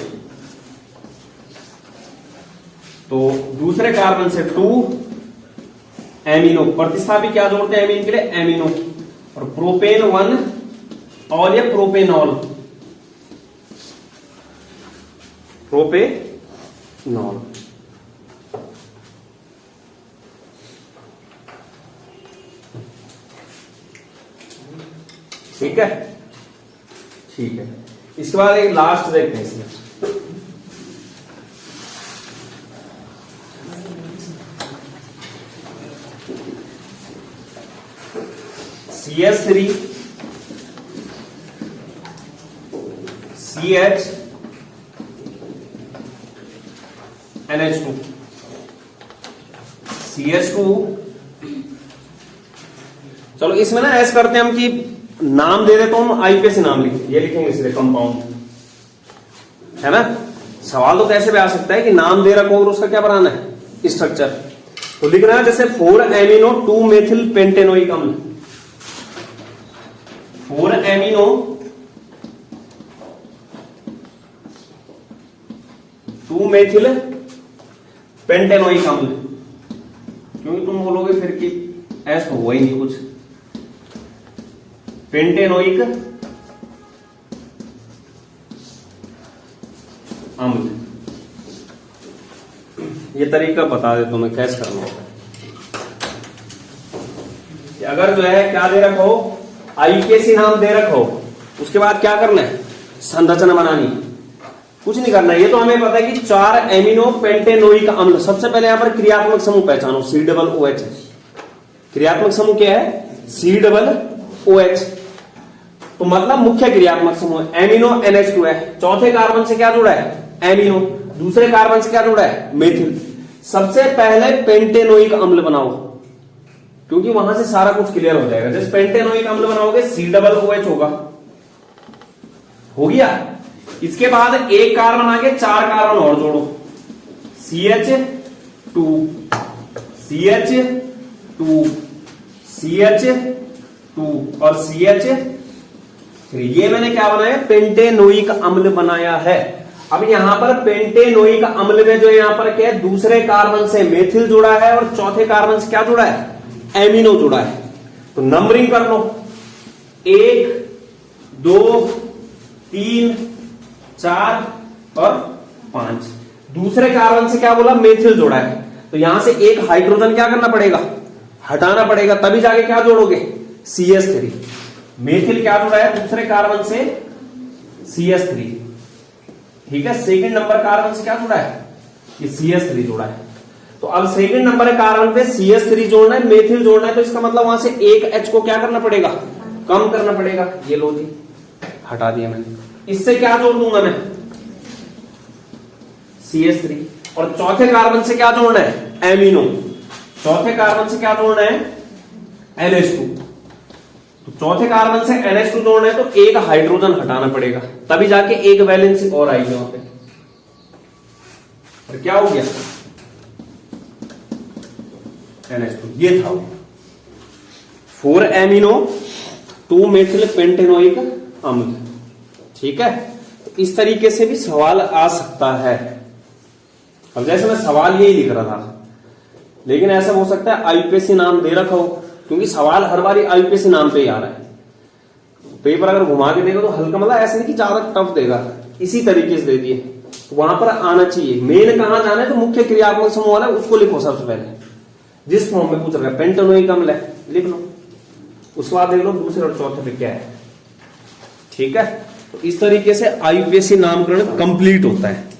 तो दूसरे कार्बन से 2 एमिनो, प्रतिस्थापी क्या जोड़ते हैं एमीन के लिए? एमिनो। और प्रोपेन 1 ऑल या प्रोपेनॉल, प्रोपेनॉल। ठीक है, ठीक है। इसके बाद एक लास्ट देखते हैं इसमें, CH3 CH NH2 CH2। चलो इसमें ना ऐसा करते हैं हम कि नाम दे देता हूं, हम आईपीएस नाम लिखेंगे, ये लिखेंगे इसलिए कंपाउंड, है ना। सवाल तो कैसे भी आ सकता है कि नाम दे रखो और उसका क्या बनाना है? स्ट्रक्चर। तो लिखना है जैसे 4 एमिनो 2 मेथिल पेंटेनोइक अम्ल, 4 एमिनो 2 मेथिल पेंटेनोइक अम्ल। क्योंकि तुम बोलोगे फिर कि ऐसा तो हुआ ही नहीं कुछ, पेंटेनोइक अम्ल। ये तरीका बता दे तुम्हें कैसे करना होगा। अगर जो है क्या दे रखो, आईपीएसी नाम दे रखो, उसके बाद क्या करना है? संरचना बनानी, कुछ नहीं करना है। ये तो हमें पता है कि 4 एमिनो पेंटेनोइक अम्ल। सबसे पहले यहां पर क्रियात्मक समूह पहचानो, COOH। क्रियात्मक समूह क्या है? COOH। तो मतलब मुख्य क्रियात्मक समूह एमिनो NH2 है। चौथे कार्बन से क्या जुड़ा है? एमिनो। दूसरे कार्बन से क्या जुड़ा है? मेथिल। सबसे पहले पेंटेनोइक अम्ल बनाओ, क्योंकि वहां से सारा कुछ क्लियर हो जाएगा। जैसे पेंटेनोइक अम्ल बनाओगे COOH होगा, हो गया। इसके बाद एक कार्बन आगे 4 कार्बन और जोड़ो, CH2 CH2 CH2 और CH3। ये मैंने क्या बनाया? पेंटेनोइक अम्ल बनाया है। अब यहां पर पेंटेनोइक अम्ल में जो यहां पर क्या है? दूसरे कार्बन से मेथिल जुड़ा है और चौथे कार्बन से क्या जुड़ा है? एमिनो जुड़ा है। तो नंबरिंग कर लो, 1 2 3 4 और 5। दूसरे कार्बन से क्या बोला? मेथिल जोड़ा है। तो यहां से एक हाइड्रोजन क्या करना पड़ेगा? हटाना पड़ेगा, तभी जाके क्या जोड़ोगे? CH3। मेथिल क्या जुड़ा है दूसरे कार्बन से? CH3। ठीक है, सेकंड नंबर कार्बन से क्या जुड़ा है? ये CH3 जुड़ा है। तो अब सेकंड नंबर कार्बन पे CH3 जोड़ना है, मेथिल जोड़ना है, तो इसका मतलब वहां से एक H को क्या करना पड़ेगा? कम करना पड़ेगा। ये लो जी, हटा दिया मैंने। इससे क्या जोड़ दूंगा मैं? CH3। और चौथे कार्बन से क्या जोड़ना है? एमिनो। चौथे कार्बन से क्या जोड़ना है? NH2। तो चौथे कार्बन से NH2 जोड़ना है, तो एक हाइड्रोजन हटाना पड़ेगा, तभी जाके एक वैलेंसी और आएगी वहां पे। और क्या हो गया? NH2। ये था 4 एमिनो 2 मेथिल पेंटेनोइक अम्ल। ठीक है, तो इस तरीके से भी सवाल आ सकता है। अब जैसे मैं सवाल यही लिख रहा था, लेकिन ऐसा हो सकता है आईपीएसी नाम दे रखा हो, क्योंकि सवाल हर बार आईपीएसी नाम पे ही आ रहा है। पेपर अगर घुमा के देगा तो हल्का, मतलब ऐसे नहीं कि ज्यादा टफ देगा, इसी तरीके से दे दिए, तो वहां पर आना चाहिए। मेन कहां जाना है? तो मुख्य क्रियात्मक समूह वाला उसको लिखो सबसे पहले, जिस फॉर्म में पूछ रहा है। पेंटेनोइक अम्ल है, लिख लो। उसके बाद देख लो दूसरे और चौथे पे क्या है। ठीक है, तो इस तरीके से आईपीएसी नामकरण कंप्लीट होता है।